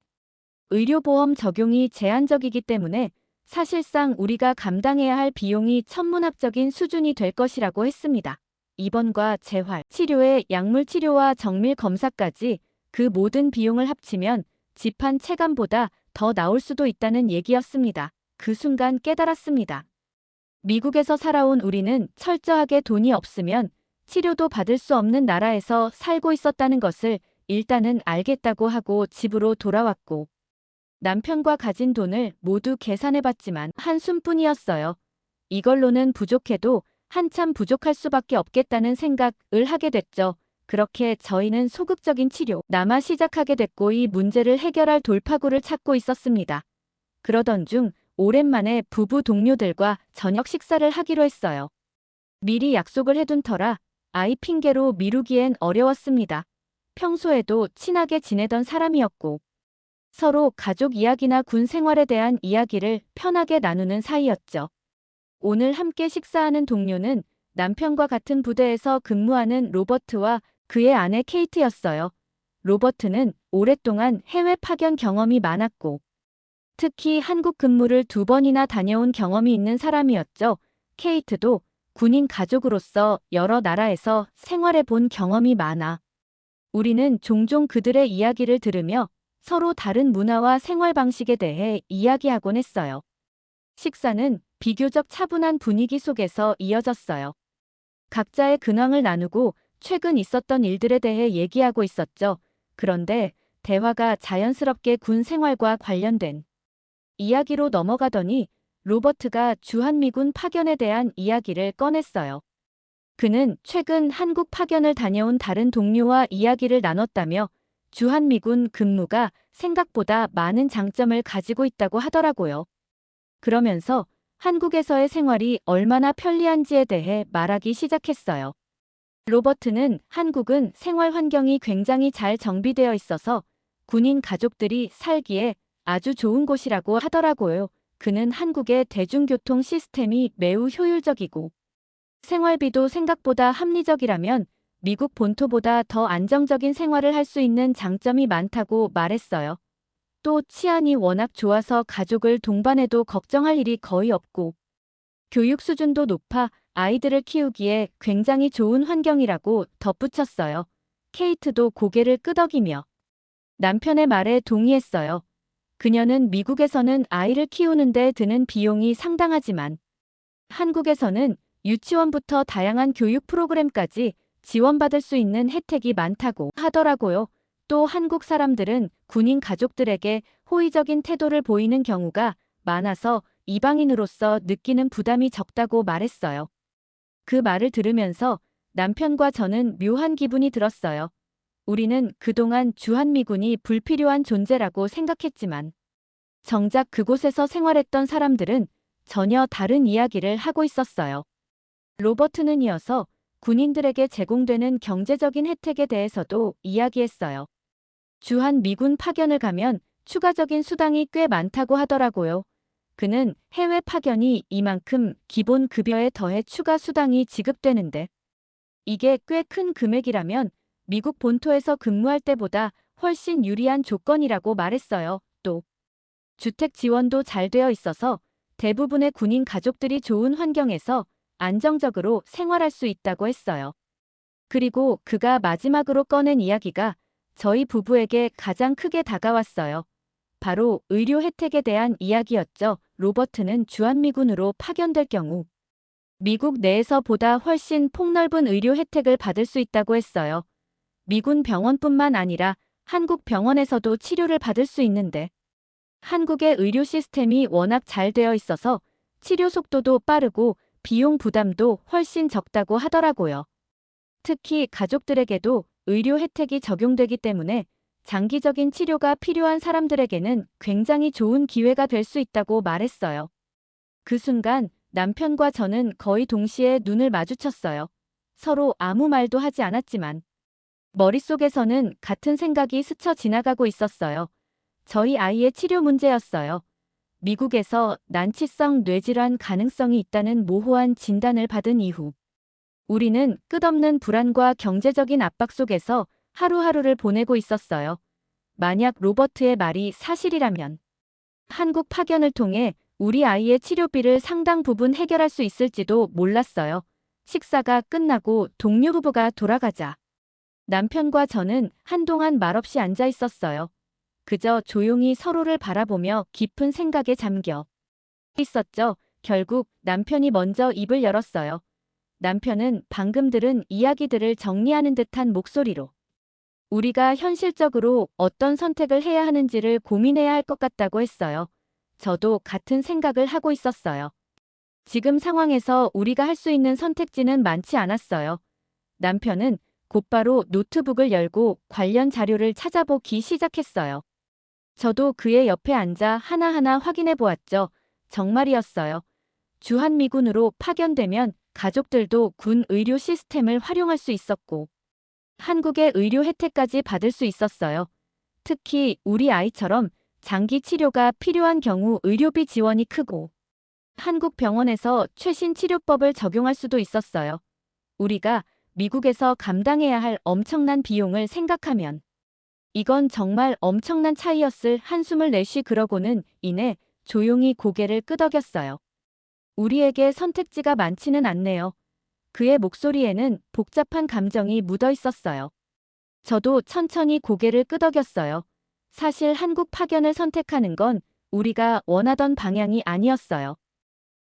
의료보험 적용이 제한적이기 때문에 사실상 우리가 감당해야 할 비용이 천문학적인 수준이 될 것이라고 했습니다. 입원과 재활, 치료에 약물 치료와 정밀 검사까지 그 모든 비용을 합치면 집한 체감보다 더 나올 수도 있다는 얘기였습니다. 그 순간 깨달았습니다. 미국에서 살아온 우리는 철저하게 돈이 없으면 치료도 받을 수 없는 나라에서 살고 있었다는 것을 일단은 알겠다고 하고 집으로 돌아왔고 남편과 가진 돈을 모두 계산해봤지만 한숨뿐이었어요. 이걸로는 부족해도 한참 부족할 수밖에 없겠다는 생각을 하게 됐죠. 그렇게 저희는 소극적인 치료, 남아 시작하게 됐고 이 문제를 해결할 돌파구를 찾고 있었습니다. 그러던 중 오랜만에 부부 동료들과 저녁 식사를 하기로 했어요. 미리 약속을 해둔 터라 아이 핑계로 미루기엔 어려웠습니다. 평소에도 친하게 지내던 사람이었고 서로 가족 이야기나 군 생활에 대한 이야기를 편하게 나누는 사이였죠. 오늘 함께 식사하는 동료는 남편과 같은 부대에서 근무하는 로버트와 그의 아내 케이트였어요. 로버트는 오랫동안 해외 파견 경험이 많았고 특히 한국 근무를 2번이나 다녀온 경험이 있는 사람이었죠. 케이트도 군인 가족으로서 여러 나라에서 생활해 본 경험이 많아. 우리는 종종 그들의 이야기를 들으며 서로 다른 문화와 생활 방식에 대해 이야기하곤 했어요. 식사는 비교적 차분한 분위기 속에서 이어졌어요. 각자의 근황을 나누고 최근 있었던 일들에 대해 얘기하고 있었죠. 그런데 대화가 자연스럽게 군 생활과 관련된 이야기로 넘어가더니 로버트가 주한미군 파견에 대한 이야기를 꺼냈어요. 그는 최근 한국 파견을 다녀온 다른 동료와 이야기를 나눴다며 주한미군 근무가 생각보다 많은 장점을 가지고 있다고 하더라고요. 그러면서 한국에서의 생활이 얼마나 편리한지에 대해 말하기 시작했어요. 로버트는 한국은 생활 환경이 굉장히 잘 정비되어 있어서 군인 가족들이 살기에 아주 좋은 곳이라고 하더라고요. 그는 한국의 대중교통 시스템이 매우 효율적이고 생활비도 생각보다 합리적이라면 미국 본토보다 더 안정적인 생활을 할 수 있는 장점이 많다고 말했어요. 또 치안이 워낙 좋아서 가족을 동반해도 걱정할 일이 거의 없고 교육 수준도 높아 아이들을 키우기에 굉장히 좋은 환경이라고 덧붙였어요. 케이트도 고개를 끄덕이며 남편의 말에 동의했어요. 그녀는 미국에서는 아이를 키우는데 드는 비용이 상당하지만 한국에서는 유치원부터 다양한 교육 프로그램까지 지원받을 수 있는 혜택이 많다고 하더라고요. 또 한국 사람들은 군인 가족들에게 호의적인 태도를 보이는 경우가 많아서 이방인으로서 느끼는 부담이 적다고 말했어요. 그 말을 들으면서 남편과 저는 묘한 기분이 들었어요. 우리는 그동안 주한미군이 불필요한 존재라고 생각했지만 정작 그곳에서 생활했던 사람들은 전혀 다른 이야기를 하고 있었어요. 로버트는 이어서 군인들에게 제공되는 경제적인 혜택에 대해서도 이야기했어요. 주한미군 파견을 가면 추가적인 수당이 꽤 많다고 하더라고요. 그는 해외 파견이 이만큼 기본 급여에 더해 추가 수당이 지급되는데 이게 꽤 큰 금액이라면 미국 본토에서 근무할 때보다 훨씬 유리한 조건이라고 말했어요. 또 주택 지원도 잘 되어 있어서 대부분의 군인 가족들이 좋은 환경에서 안정적으로 생활할 수 있다고 했어요. 그리고 그가 마지막으로 꺼낸 이야기가 저희 부부에게 가장 크게 다가왔어요. 바로 의료 혜택에 대한 이야기였죠. 로버트는 주한미군으로 파견될 경우 미국 내에서 보다 훨씬 폭넓은 의료 혜택을 받을 수 있다고 했어요. 미군 병원뿐만 아니라 한국 병원에서도 치료를 받을 수 있는데 한국의 의료 시스템이 워낙 잘 되어 있어서 치료 속도도 빠르고 비용 부담도 훨씬 적다고 하더라고요. 특히 가족들에게도 의료 혜택이 적용되기 때문에 장기적인 치료가 필요한 사람들에게는 굉장히 좋은 기회가 될 수 있다고 말했어요. 그 순간 남편과 저는 거의 동시에 눈을 마주쳤어요. 서로 아무 말도 하지 않았지만 머릿속에서는 같은 생각이 스쳐 지나가고 있었어요. 저희 아이의 치료 문제였어요. 미국에서 난치성 뇌질환 가능성이 있다는 모호한 진단을 받은 이후 우리는 끝없는 불안과 경제적인 압박 속에서 하루하루를 보내고 있었어요. 만약 로버트의 말이 사실이라면 한국 파견을 통해 우리 아이의 치료비를 상당 부분 해결할 수 있을지도 몰랐어요. 식사가 끝나고 동료 부부가 돌아가자 남편과 저는 한동안 말없이 앉아 있었어요. 그저 조용히 서로를 바라보며 깊은 생각에 잠겨 있었죠. 결국 남편이 먼저 입을 열었어요. 남편은 방금 들은 이야기들을 정리하는 듯한 목소리로 우리가 현실적으로 어떤 선택을 해야 하는지를 고민해야 할 것 같다고 했어요. 저도 같은 생각을 하고 있었어요. 지금 상황에서 우리가 할 수 있는 선택지는 많지 않았어요. 남편은 곧바로 노트북을 열고 관련 자료를 찾아보기 시작했어요. 저도 그의 옆에 앉아 하나하나 확인해 보았죠. 정말이었어요. 주한미군으로 파견되면 가족들도 군 의료 시스템을 활용할 수 있었고 한국의 의료 혜택까지 받을 수 있었어요. 특히 우리 아이처럼 장기 치료가 필요한 경우 의료비 지원이 크고 한국 병원에서 최신 치료법을 적용할 수도 있었어요. 우리가 미국에서 감당해야 할 엄청난 비용을 생각하면 이건 정말 엄청난 차이였을. 한숨을 내쉬 그러고는 이내 조용히 고개를 끄덕였어요. 우리에게 선택지가 많지는 않네요. 그의 목소리에는 복잡한 감정이 묻어 있었어요. 저도 천천히 고개를 끄덕였어요. 사실 한국 파견을 선택하는 건 우리가 원하던 방향이 아니었어요.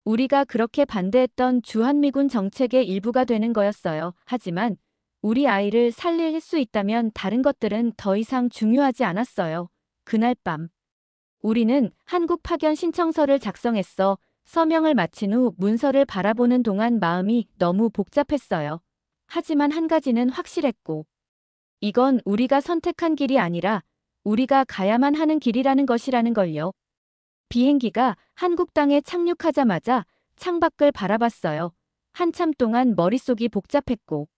우리가 그렇게 반대했던 주한미군 정책의 일부가 되는 거였어요. 하지만 우리 아이를 살릴 수 있다면 다른 것들은 더 이상 중요하지 않았어요. 그날 밤 우리는 한국 파견 신청서를 작성했어. 서명을 마친 후 문서를 바라보는 동안 마음이 너무 복잡했어요. 하지만 한 가지는 확실했고 이건 우리가 선택한 길이 아니라 우리가 가야만 하는 길이라는 것이라는 걸요. 비행기가 한국 땅에 착륙하자마자 창밖을 바라봤어요. 한참 동안 머릿속이 복잡했고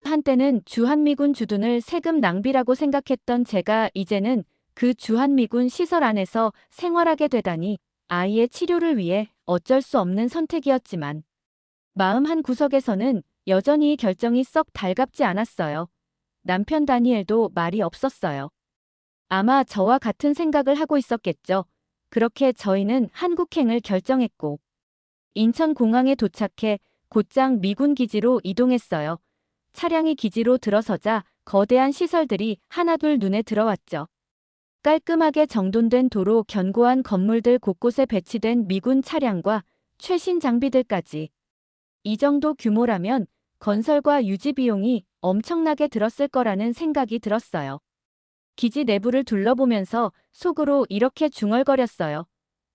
한때는 주한미군 주둔을 세금 낭비라고 생각했던 제가 이제는 그 주한미군 시설 안에서 생활하게 되다니 아이의 치료를 위해 어쩔 수 없는 선택이었지만 마음 한 구석에서는 여전히 결정이 썩 달갑지 않았어요. 남편 다니엘도 말이 없었어요. 아마 저와 같은 생각을 하고 있었겠죠. 그렇게 저희는 한국행을 결정했고 인천공항에 도착해 곧장 미군 기지로 이동했어요. 차량이 기지로 들어서자 거대한 시설들이 하나둘 눈에 들어왔죠. 깔끔하게 정돈된 도로, 견고한 건물들, 곳곳에 배치된 미군 차량과 최신 장비들까지. 이 정도 규모라면 건설과 유지 비용이 엄청나게 들었을 거라는 생각이 들었어요. 기지 내부를 둘러보면서 속으로 이렇게 중얼거렸어요.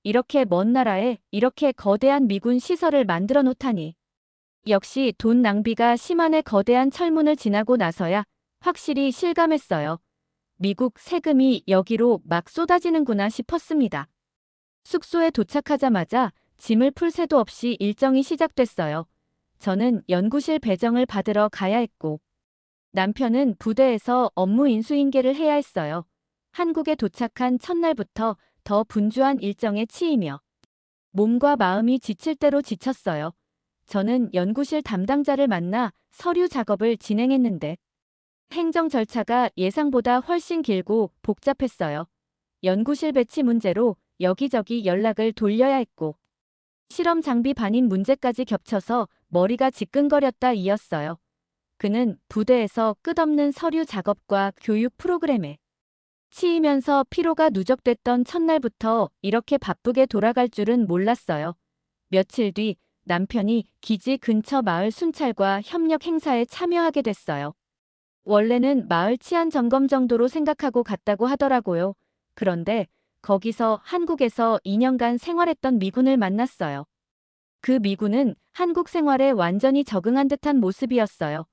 이렇게 먼 나라에 이렇게 거대한 미군 시설을 만들어 놓다니. 역시 돈 낭비가 심한의 거대한 철문을 지나고 나서야 확실히 실감했어요. 미국 세금이 여기로 막 쏟아지는구나 싶었습니다. 숙소에 도착하자마자 짐을 풀 새도 없이 일정이 시작됐어요. 저는 연구실 배정을 받으러 가야 했고 남편은 부대에서 업무 인수인계를 해야 했어요. 한국에 도착한 첫날부터 더 분주한 일정에 치이며 몸과 마음이 지칠 대로 지쳤어요. 저는 연구실 담당자를 만나 서류 작업을 진행했는데 행정 절차가 예상보다 훨씬 길고 복잡했어요. 연구실 배치 문제로 여기저기 연락을 돌려야 했고 실험 장비 반입 문제까지 겹쳐서 머리가 지끈거렸다 이었어요. 그는 부대에서 끝없는 서류 작업과 교육 프로그램에 치이면서 피로가 누적됐던 첫날부터 이렇게 바쁘게 돌아갈 줄은 몰랐어요. 며칠 뒤 남편이 기지 근처 마을 순찰과 협력 행사에 참여하게 됐어요. 원래는 마을 치안 점검 정도로 생각하고 갔다고 하더라고요. 그런데 거기서 한국에서 2년간 생활했던 미군을 만났어요. 그 미군은 한국 생활에 완전히 적응한 듯한 모습이었어요.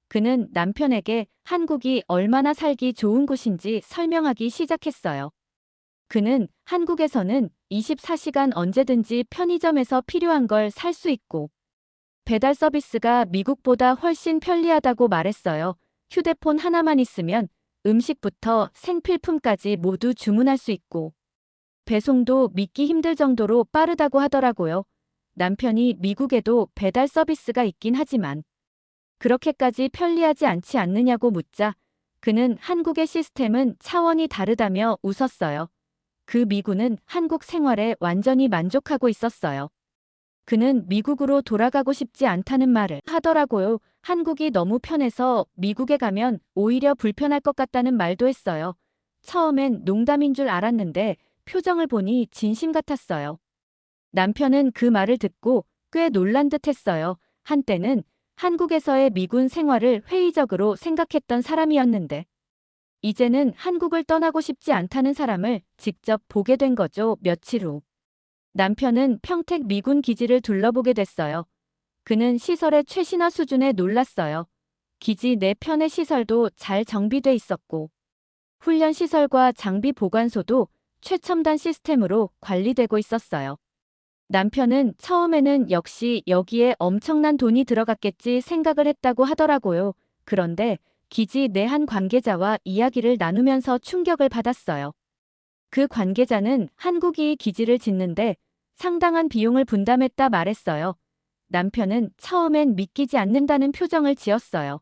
그는 남편에게 한국이 얼마나 살기 좋은 곳인지 설명하기 시작했어요. 그는 한국에서는 24시간 언제든지 편의점에서 필요한 걸 살 수 있고 배달 서비스가 미국보다 훨씬 편리하다고 말했어요. 휴대폰 하나만 있으면 음식부터 생필품까지 모두 주문할 수 있고 배송도 믿기 힘들 정도로 빠르다고 하더라고요. 남편이 미국에도 배달 서비스가 있긴 하지만 그렇게까지 편리하지 않지 않느냐고 묻자 그는 한국의 시스템은 차원이 다르다며 웃었어요. 그 미군은 한국 생활에 완전히 만족하고 있었어요. 그는 미국으로 돌아가고 싶지 않다는 말을 하더라고요. 한국이 너무 편해서 미국에 가면 오히려 불편할 것 같다는 말도 했어요. 처음엔 농담인 줄 알았는데 표정을 보니 진심 같았어요. 남편은 그 말을 듣고 꽤 놀란 듯 했어요. 한때는 한국에서의 미군 생활을 회의적으로 생각했던 사람이었는데 이제는 한국을 떠나고 싶지 않다는 사람을 직접 보게 된 거죠. 며칠 후 남편은 평택 미군 기지를 둘러보게 됐어요. 그는 시설의 최신화 수준에 놀랐어요. 기지 내 편의 시설도 잘 정비돼 있었고 훈련 시설과 장비 보관소도 최첨단 시스템으로 관리되고 있었어요. 남편은 처음에는 역시 여기에 엄청난 돈이 들어갔겠지 생각을 했다고 하더라고요. 그런데 기지 내 한 관계자와 이야기를 나누면서 충격을 받았어요. 그 관계자는 한국이 기지를 짓는데 상당한 비용을 분담했다 말했어요. 남편은 처음엔 믿기지 않는다는 표정을 지었어요.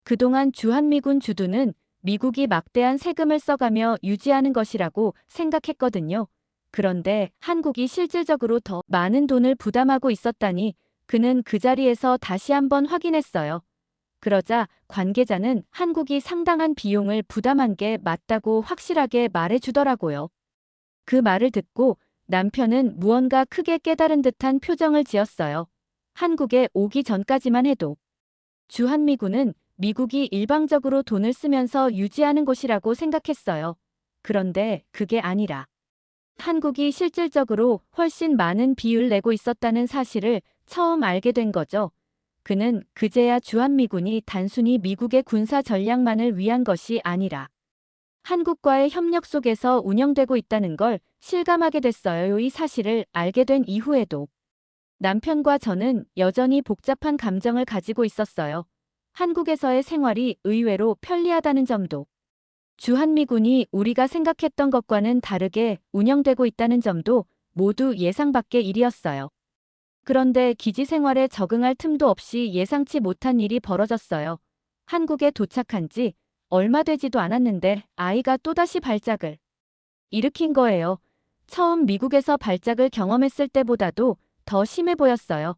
그동안 주한미군 주둔은 미국이 막대한 세금을 써가며 유지하는 것이라고 생각했거든요. 그런데 한국이 실질적으로 더 많은 돈을 부담하고 있었다니 그는 그 자리에서 다시 한번 확인했어요. 그러자 관계자는 한국이 상당한 비용을 부담한 게 맞다고 확실하게 말해주더라고요. 그 말을 듣고 남편은 무언가 크게 깨달은 듯한 표정을 지었어요. 한국에 오기 전까지만 해도 주한미군은 미국이 일방적으로 돈을 쓰면서 유지하는 곳이라고 생각했어요. 그런데 그게 아니라 한국이 실질적으로 훨씬 많은 비율 내고 있었다는 사실을 처음 알게 된 거죠. 그는 그제야 주한미군이 단순히 미국의 군사 전략만을 위한 것이 아니라 한국과의 협력 속에서 운영되고 있다는 걸 실감하게 됐어요. 이 사실을 알게 된 이후에도 남편과 저는 여전히 복잡한 감정을 가지고 있었어요. 한국에서의 생활이 의외로 편리하다는 점도, 주한미군이 우리가 생각했던 것과는 다르게 운영되고 있다는 점도 모두 예상 밖의 일이었어요. 그런데 기지 생활에 적응할 틈도 없이 예상치 못한 일이 벌어졌어요. 한국에 도착한 지 얼마 되지도 않았는데 아이가 또다시 발작을 일으킨 거예요. 처음 미국에서 발작을 경험했을 때보다도 더 심해 보였어요.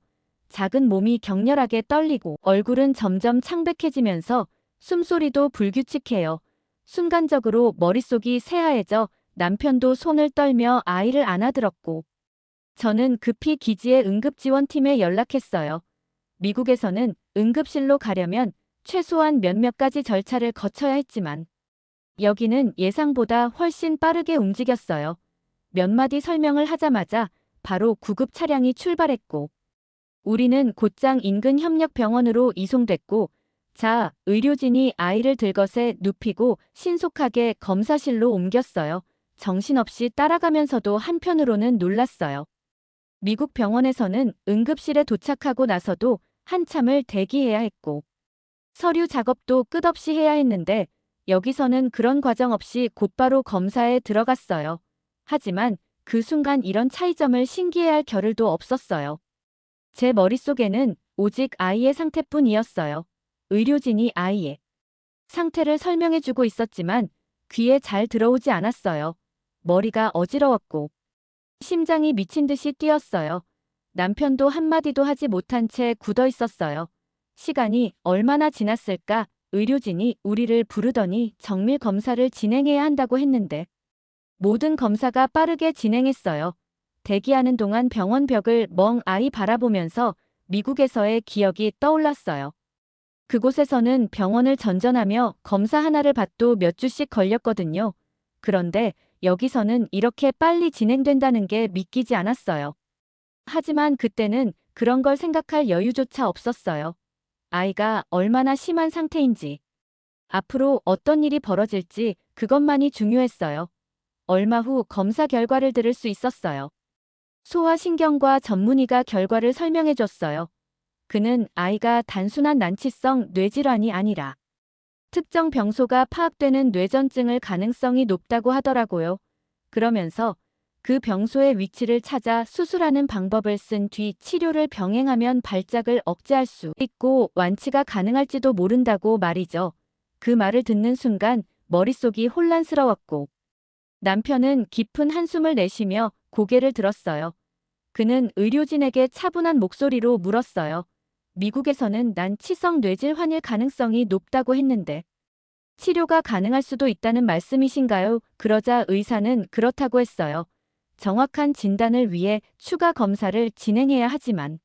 작은 몸이 격렬하게 떨리고 얼굴은 점점 창백해지면서 숨소리도 불규칙해요. 순간적으로 머릿속이 새하얘져 남편도 손을 떨며 아이를 안아들었고 저는 급히 기지의 응급지원팀에 연락했어요. 미국에서는 응급실로 가려면 최소한 몇몇 가지 절차를 거쳐야 했지만 여기는 예상보다 훨씬 빠르게 움직였어요. 몇 마디 설명을 하자마자 바로 구급 차량이 출발했고 우리는 곧장 인근 협력병원으로 이송됐고 자, 의료진이 아이를 들것에 눕히고 신속하게 검사실로 옮겼어요. 정신없이 따라가면서도 한편으로는 놀랐어요. 미국 병원에서는 응급실에 도착하고 나서도 한참을 대기해야 했고 서류 작업도 끝없이 해야 했는데 여기서는 그런 과정 없이 곧바로 검사에 들어갔어요. 하지만 그 순간 이런 차이점을 신기해할 겨를도 없었어요. 제 머릿속에는 오직 아이의 상태뿐이었어요. 의료진이 아이의 상태를 설명해주고 있었지만 귀에 잘 들어오지 않았어요. 머리가 어지러웠고 심장이 미친 듯이 뛰었어요. 남편도 한마디도 하지 못한 채 굳어 있었어요. 시간이 얼마나 지났을까? 의료진이 우리를 부르더니 정밀 검사를 진행해야 한다고 했는데 모든 검사가 빠르게 진행했어요. 대기하는 동안 병원 벽을 멍하니 바라보면서 미국에서의 기억이 떠올랐어요. 그곳에서는 병원을 전전하며 검사 하나를 봐도 몇 주씩 걸렸거든요. 그런데 여기서는 이렇게 빨리 진행된다는 게 믿기지 않았어요. 하지만 그때는 그런 걸 생각할 여유조차 없었어요. 아이가 얼마나 심한 상태인지, 앞으로 어떤 일이 벌어질지 그것만이 중요했어요. 얼마 후 검사 결과를 들을 수 있었어요. 소아신경과 전문의가 결과를 설명해줬어요. 그는 아이가 단순한 난치성 뇌질환이 아니라 특정 병소가 파악되는 뇌전증을 가능성이 높다고 하더라고요. 그러면서 그 병소의 위치를 찾아 수술하는 방법을 쓴 뒤 치료를 병행하면 발작을 억제할 수 있고 완치가 가능할지도 모른다고 말이죠. 그 말을 듣는 순간 머릿속이 혼란스러웠고 남편은 깊은 한숨을 내쉬며 고개를 들었어요. 그는 의료진에게 차분한 목소리로 물었어요. 미국에서는 난치성 뇌질환일 가능성이 높다고 했는데 치료가 가능할 수도 있다는 말씀이신가요? 그러자 의사는 그렇다고 했어요. 정확한 진단을 위해 추가 검사를 진행해야 하지만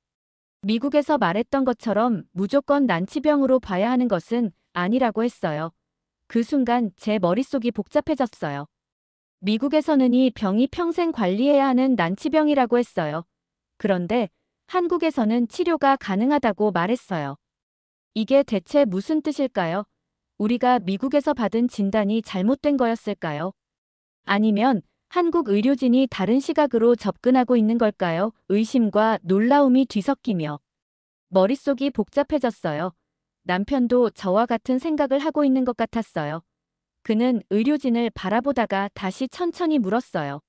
미국에서 말했던 것처럼 무조건 난치병으로 봐야 하는 것은 아니라고 했어요. 그 순간 제 머릿속이 복잡해졌어요. 미국에서는 이 병이 평생 관리해야 하는 난치병이라고 했어요. 그런데 한국에서는 치료가 가능하다고 말했어요. 이게 대체 무슨 뜻일까요? 우리가 미국에서 받은 진단이 잘못된 거였을까요? 아니면 한국 의료진이 다른 시각으로 접근하고 있는 걸까요? 의심과 놀라움이 뒤섞이며 머릿속이 복잡해졌어요. 남편도 저와 같은 생각을 하고 있는 것 같았어요. 그는 의료진을 바라보다가 다시 천천히 물었어요.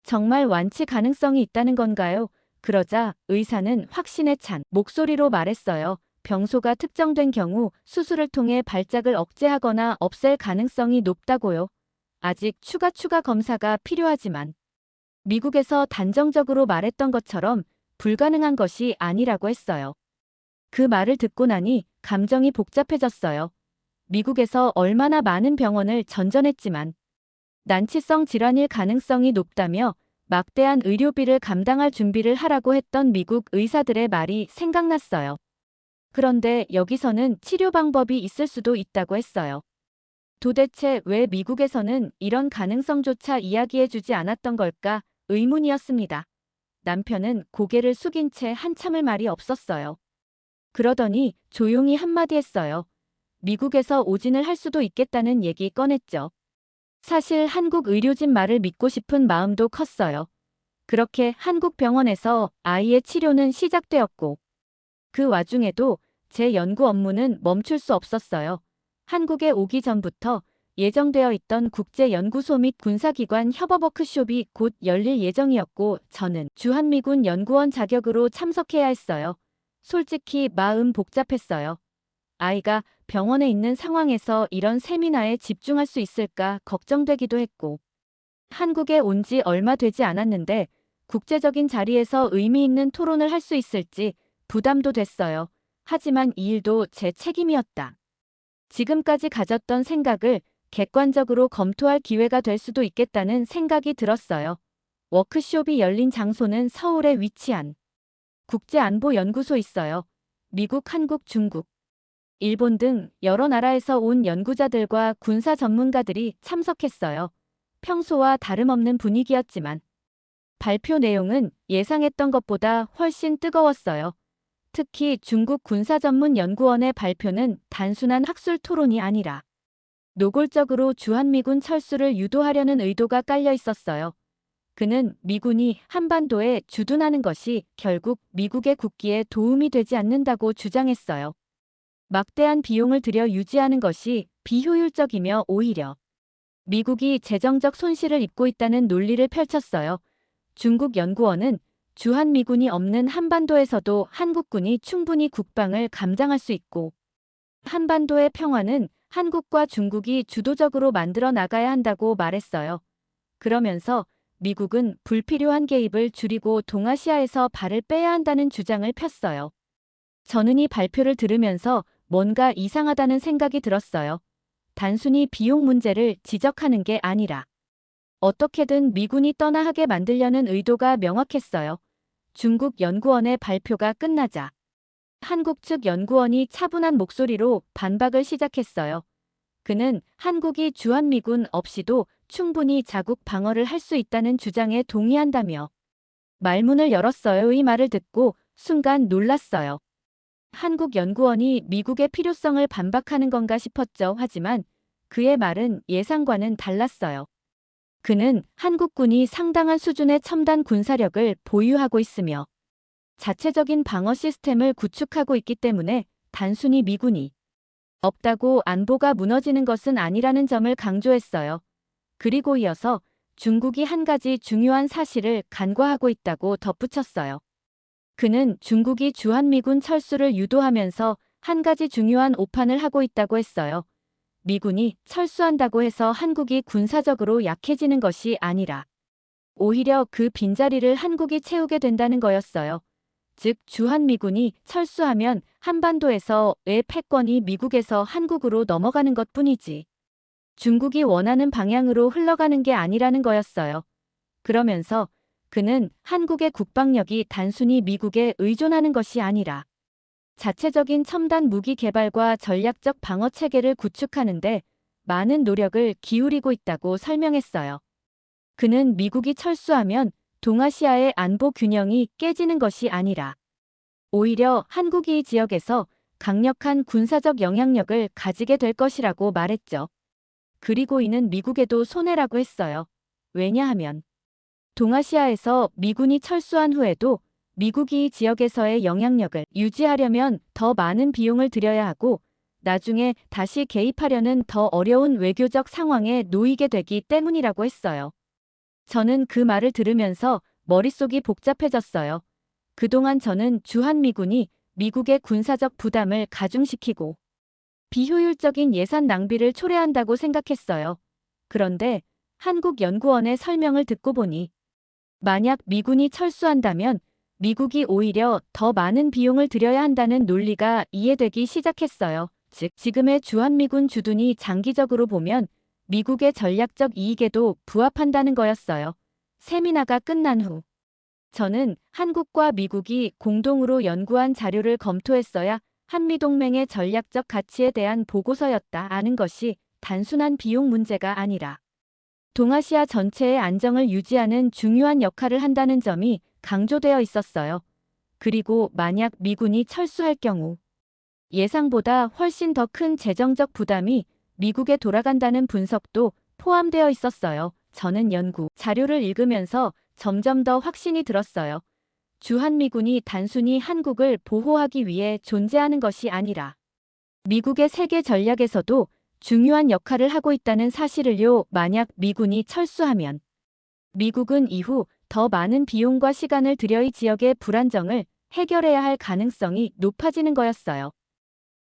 정말 완치 가능성이 있다는 건가요? 그러자 의사는 확신에 찬 목소리로 말했어요. 병소가 특정된 경우 수술을 통해 발작을 억제하거나 없앨 가능성이 높다고요. 아직 추가 검사가 필요하지만 미국에서 단정적으로 말했던 것처럼 불가능한 것이 아니라고 했어요. 그 말을 듣고 나니 감정이 복잡해졌어요. 미국에서 얼마나 많은 병원을 전전했지만 난치성 질환일 가능성이 높다며 막대한 의료비를 감당할 준비를 하라고 했던 미국 의사들의 말이 생각났어요. 그런데 여기서는 치료 방법이 있을 수도 있다고 했어요. 도대체 왜 미국에서는 이런 가능성조차 이야기해주지 않았던 걸까? 의문이었습니다. 남편은 고개를 숙인 채 한참을 말이 없었어요. 그러더니 조용히 한마디 했어요. 미국에서 오진을 할 수도 있겠다는 얘기 꺼냈죠. 사실 한국 의료진 말을 믿고 싶은 마음도 컸어요. 그렇게 한국 병원에서 아이의 치료는 시작되었고 그 와중에도 제 연구 업무는 멈출 수 없었어요. 한국에 오기 전부터 예정되어 있던 국제연구소 및 군사기관 협업 워크숍이 곧 열릴 예정이었고 저는 주한미군 연구원 자격으로 참석해야 했어요. 솔직히 마음 복잡했어요. 아이가 병원에 있는 상황에서 이런 세미나에 집중할 수 있을까 걱정되기도 했고 한국에 온 지 얼마 되지 않았는데 국제적인 자리에서 의미 있는 토론을 할 수 있을지 부담도 됐어요. 하지만 이 일도 제 책임이었다. 지금까지 가졌던 생각을 객관적으로 검토할 기회가 될 수도 있겠다는 생각이 들었어요. 워크숍이 열린 장소는 서울에 위치한 국제안보연구소 있어요. 미국, 한국, 중국, 일본 등 여러 나라에서 온 연구자들과 군사 전문가들이 참석했어요. 평소와 다름없는 분위기였지만 발표 내용은 예상했던 것보다 훨씬 뜨거웠어요. 특히 중국 군사전문연구원의 발표는 단순한 학술 토론이 아니라 노골적으로 주한미군 철수를 유도하려는 의도가 깔려 있었어요. 그는 미군이 한반도에 주둔하는 것이 결국 미국의 국기에 도움이 되지 않는다고 주장했어요. 막대한 비용을 들여 유지하는 것이 비효율적이며 오히려 미국이 재정적 손실을 입고 있다는 논리를 펼쳤어요. 중국 연구원은 주한미군이 없는 한반도에서도 한국군이 충분히 국방을 감당할 수 있고 한반도의 평화는 한국과 중국이 주도적으로 만들어 나가야 한다고 말했어요. 그러면서 미국은 불필요한 개입을 줄이고 동아시아에서 발을 빼야 한다는 주장을 폈어요. 저는 이 발표를 들으면서 뭔가 이상하다는 생각이 들었어요. 단순히 비용 문제를 지적하는 게 아니라 어떻게든 미군이 떠나하게 만들려는 의도가 명확했어요. 중국 연구원의 발표가 끝나자 한국 측 연구원이 차분한 목소리로 반박을 시작했어요. 그는 한국이 주한미군 없이도 충분히 자국 방어를 할 수 있다는 주장에 동의한다며 말문을 열었어요. 이 말을 듣고 순간 놀랐어요. 한국 연구원이 미국의 필요성을 반박하는 건가 싶었죠. 하지만 그의 말은 예상과는 달랐어요. 그는 한국군이 상당한 수준의 첨단 군사력을 보유하고 있으며 자체적인 방어 시스템을 구축하고 있기 때문에 단순히 미군이 없다고 안보가 무너지는 것은 아니라는 점을 강조했어요. 그리고 이어서 중국이 한 가지 중요한 사실을 간과하고 있다고 덧붙였어요. 그는 중국이 주한미군 철수를 유도하면서 한 가지 중요한 오판을 하고 있다고 했어요. 미군이 철수한다고 해서 한국이 군사적으로 약해지는 것이 아니라 오히려 그 빈자리를 한국이 채우게 된다는 거였어요. 즉 주한미군이 철수하면 한반도에서의 패권이 미국에서 한국으로 넘어가는 것뿐이지 중국이 원하는 방향으로 흘러가는 게 아니라는 거였어요. 그러면서 그는 한국의 국방력이 단순히 미국에 의존하는 것이 아니라 자체적인 첨단 무기 개발과 전략적 방어 체계를 구축하는데 많은 노력을 기울이고 있다고 설명했어요. 그는 미국이 철수하면 동아시아의 안보 균형이 깨지는 것이 아니라 오히려 한국이 이 지역에서 강력한 군사적 영향력을 가지게 될 것이라고 말했죠. 그리고 이는 미국에도 손해라고 했어요. 왜냐하면 동아시아에서 미군이 철수한 후에도 미국이 이 지역에서의 영향력을 유지하려면 더 많은 비용을 들여야 하고 나중에 다시 개입하려는 더 어려운 외교적 상황에 놓이게 되기 때문이라고 했어요. 저는 그 말을 들으면서 머릿속이 복잡해졌어요. 그동안 저는 주한미군이 미국의 군사적 부담을 가중시키고 비효율적인 예산 낭비를 초래한다고 생각했어요. 그런데 한국연구원의 설명을 듣고 보니 만약 미군이 철수한다면 미국이 오히려 더 많은 비용을 들여야 한다는 논리가 이해되기 시작했어요. 즉, 지금의 주한미군 주둔이 장기적으로 보면 미국의 전략적 이익에도 부합한다는 거였어요. 세미나가 끝난 후 저는 한국과 미국이 공동으로 연구한 자료를 검토했어야 한미동맹의 전략적 가치에 대한 보고서였다 아는 것이 단순한 비용 문제가 아니라 동아시아 전체의 안정을 유지하는 중요한 역할을 한다는 점이 강조되어 있었어요. 그리고 만약 미군이 철수할 경우 예상보다 훨씬 더 큰 재정적 부담이 미국에 돌아간다는 분석도 포함되어 있었어요. 저는 연구 자료를 읽으면서 점점 더 확신이 들었어요. 주한미군이 단순히 한국을 보호하기 위해 존재하는 것이 아니라 미국의 세계 전략에서도 중요한 역할을 하고 있다는 사실을요. 만약 미군이 철수하면 미국은 이후 더 많은 비용과 시간을 들여 이 지역의 불안정을 해결해야 할 가능성이 높아지는 거였어요.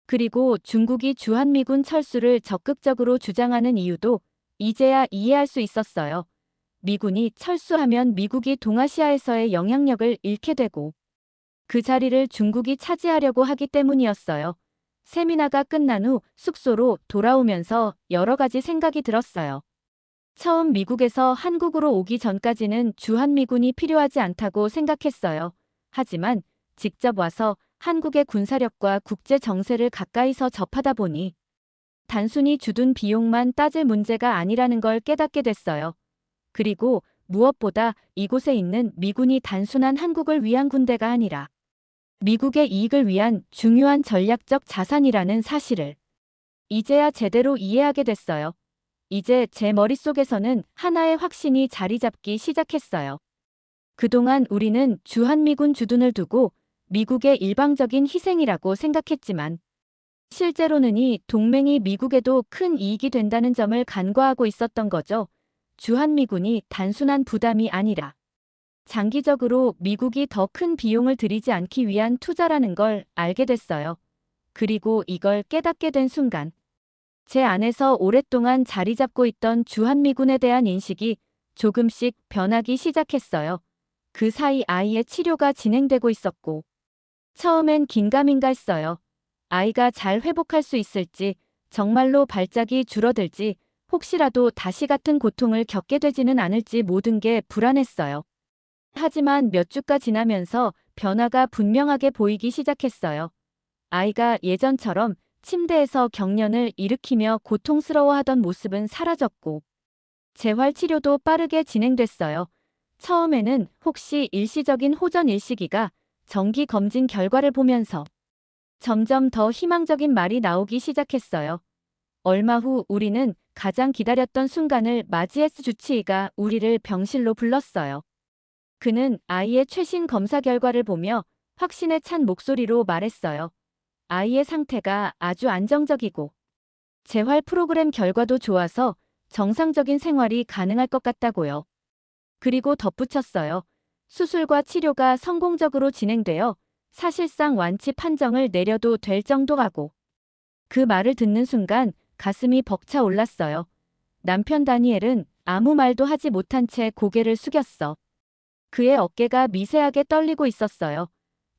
그리고 중국이 주한미군 철수를 적극적으로 주장하는 이유도 이제야 이해할 수 있었어요. 미군이 철수하면 미국이 동아시아에서의 영향력을 잃게 되고 그 자리를 중국이 차지하려고 하기 때문이었어요. 세미나가 끝난 후 숙소로 돌아오면서 여러 가지 생각이 들었어요. 처음 미국에서 한국으로 오기 전까지는 주한미군이 필요하지 않다고 생각했어요. 하지만 직접 와서 한국의 군사력과 국제 정세를 가까이서 접하다 보니 단순히 주둔 비용만 따질 문제가 아니라는 걸 깨닫게 됐어요. 그리고 무엇보다 이곳에 있는 미군이 단순한 한국을 위한 군대가 아니라 미국의 이익을 위한 중요한 전략적 자산이라는 사실을 이제야 제대로 이해하게 됐어요. 이제 제 머릿속에서는 하나의 확신이 자리 잡기 시작했어요. 그동안 우리는 주한미군 주둔을 두고 미국의 일방적인 희생이라고 생각했지만 실제로는 이 동맹이 미국에도 큰 이익이 된다는 점을 간과하고 있었던 거죠. 주한미군이 단순한 부담이 아니라 장기적으로 미국이 더 큰 비용을 들이지 않기 위한 투자라는 걸 알게 됐어요. 그리고 이걸 깨닫게 된 순간 제 안에서 오랫동안 자리 잡고 있던 주한미군에 대한 인식이 조금씩 변하기 시작했어요. 그 사이 아이의 치료가 진행되고 있었고 처음엔 긴가민가했어요. 아이가 잘 회복할 수 있을지, 정말로 발작이 줄어들지, 혹시라도 다시 같은 고통을 겪게 되지는 않을지 모든 게 불안했어요. 하지만 몇 주가 지나면서 변화가 분명하게 보이기 시작했어요. 아이가 예전처럼 침대에서 경련을 일으키며 고통스러워하던 모습은 사라졌고 재활치료도 빠르게 진행됐어요. 처음에는 혹시 일시적인 호전 일시기가 정기 검진 결과를 보면서 점점 더 희망적인 말이 나오기 시작했어요. 얼마 후 우리는 가장 기다렸던 순간을 맞이했을 주치의가 우리를 병실로 불렀어요. 그는 아이의 최신 검사 결과를 보며 확신에 찬 목소리로 말했어요. 아이의 상태가 아주 안정적이고 재활 프로그램 결과도 좋아서 정상적인 생활이 가능할 것 같다고요. 그리고 덧붙였어요. 수술과 치료가 성공적으로 진행되어 사실상 완치 판정을 내려도 될 정도라고. 그 말을 듣는 순간 가슴이 벅차 올랐어요. 남편 다니엘은 아무 말도 하지 못한 채 고개를 숙였어. 그의 어깨가 미세하게 떨리고 있었어요.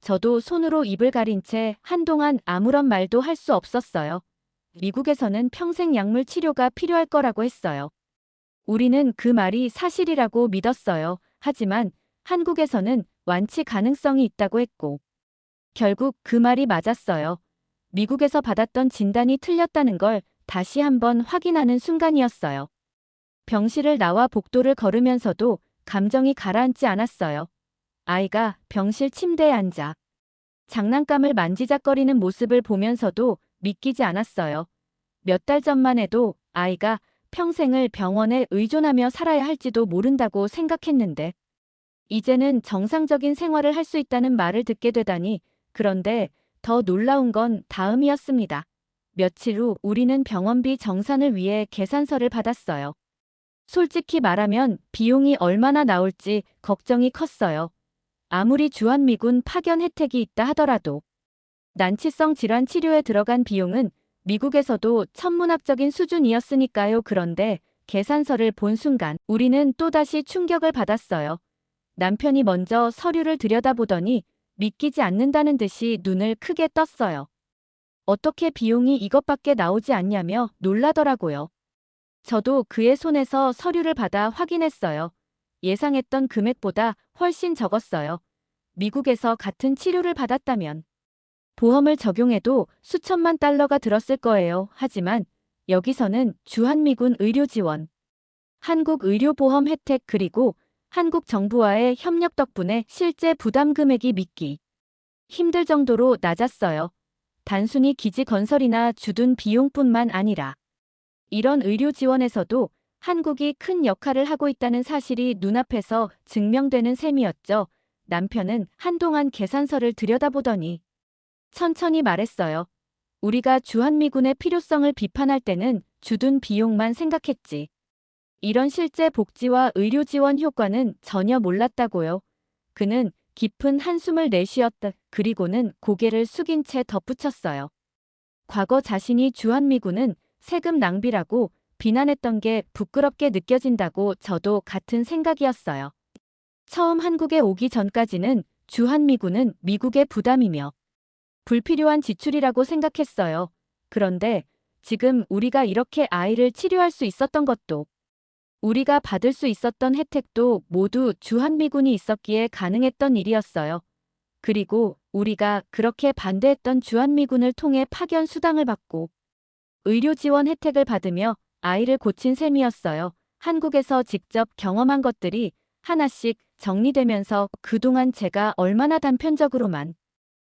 저도 손으로 입을 가린 채 한동안 아무런 말도 할 수 없었어요. 미국에서는 평생 약물 치료가 필요할 거라고 했어요. 우리는 그 말이 사실이라고 믿었어요. 하지만 한국에서는 완치 가능성이 있다고 했고 결국 그 말이 맞았어요. 미국에서 받았던 진단이 틀렸다는 걸 다시 한번 확인하는 순간이었어요. 병실을 나와 복도를 걸으면서도 감정이 가라앉지 않았어요. 아이가 병실 침대에 앉아 장난감을 만지작거리는 모습을 보면서도 믿기지 않았어요. 몇 달 전만 해도 아이가 평생을 병원에 의존하며 살아야 할지도 모른다고 생각했는데, 이제는 정상적인 생활을 할 수 있다는 말을 듣게 되다니. 그런데 더 놀라운 건 다음이었습니다. 며칠 후 우리는 병원비 정산을 위해 계산서를 받았어요. 솔직히 말하면 비용이 얼마나 나올지 걱정이 컸어요. 아무리 주한미군 파견 혜택이 있다 하더라도 난치성 질환 치료에 들어간 비용은 미국에서도 천문학적인 수준이었으니까요. 그런데 계산서를 본 순간 우리는 또다시 충격을 받았어요. 남편이 먼저 서류를 들여다보더니 믿기지 않는다는 듯이 눈을 크게 떴어요. 어떻게 비용이 이것밖에 나오지 않냐며 놀라더라고요. 저도 그의 손에서 서류를 받아 확인했어요. 예상했던 금액보다 훨씬 적었어요. 미국에서 같은 치료를 받았다면 보험을 적용해도 수천만 달러가 들었을 거예요. 하지만 여기서는 주한미군 의료 지원, 한국 의료보험 혜택 그리고 한국 정부와의 협력 덕분에 실제 부담 금액이 믿기 힘들 정도로 낮았어요. 단순히 기지 건설이나 주둔 비용뿐만 아니라 이런 의료 지원에서도 한국이 큰 역할을 하고 있다는 사실이 눈앞에서 증명되는 셈이었죠. 남편은 한동안 계산서를 들여다보더니 천천히 말했어요. 우리가 주한미군의 필요성을 비판할 때는 주둔 비용만 생각했지. 이런 실제 복지와 의료 지원 효과는 전혀 몰랐다고요. 그는 깊은 한숨을 내쉬었다. 그리고는 고개를 숙인 채 덧붙였어요. 과거 자신이 주한미군은 세금 낭비라고 비난했던 게 부끄럽게 느껴진다고. 저도 같은 생각이었어요. 처음 한국에 오기 전까지는 주한미군은 미국의 부담이며 불필요한 지출이라고 생각했어요. 그런데 지금 우리가 이렇게 아이를 치료할 수 있었던 것도 우리가 받을 수 있었던 혜택도 모두 주한미군이 있었기에 가능했던 일이었어요. 그리고 우리가 그렇게 반대했던 주한미군을 통해 파견 수당을 받고 의료 지원 혜택을 받으며 아이를 고친 셈이었어요. 한국에서 직접 경험한 것들이 하나씩 정리되면서 그동안 제가 얼마나 단편적으로만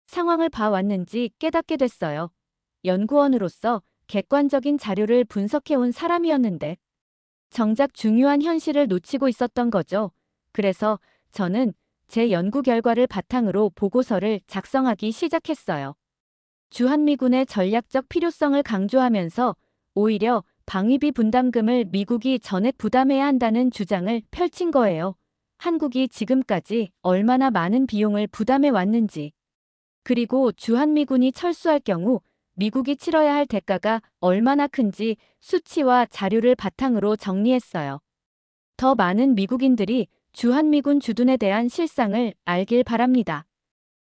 상황을 봐왔는지 깨닫게 됐어요. 연구원으로서 객관적인 자료를 분석해온 사람이었는데 정작 중요한 현실을 놓치고 있었던 거죠. 그래서 저는 제 연구 결과를 바탕으로 보고서를 작성하기 시작했어요. 주한미군의 전략적 필요성을 강조하면서 오히려 방위비 분담금을 미국이 전액 부담해야 한다는 주장을 펼친 거예요. 한국이 지금까지 얼마나 많은 비용을 부담해 왔는지, 그리고 주한미군이 철수할 경우 미국이 치러야 할 대가가 얼마나 큰지 수치와 자료를 바탕으로 정리했어요. 더 많은 미국인들이 주한미군 주둔에 대한 실상을 알길 바랍니다.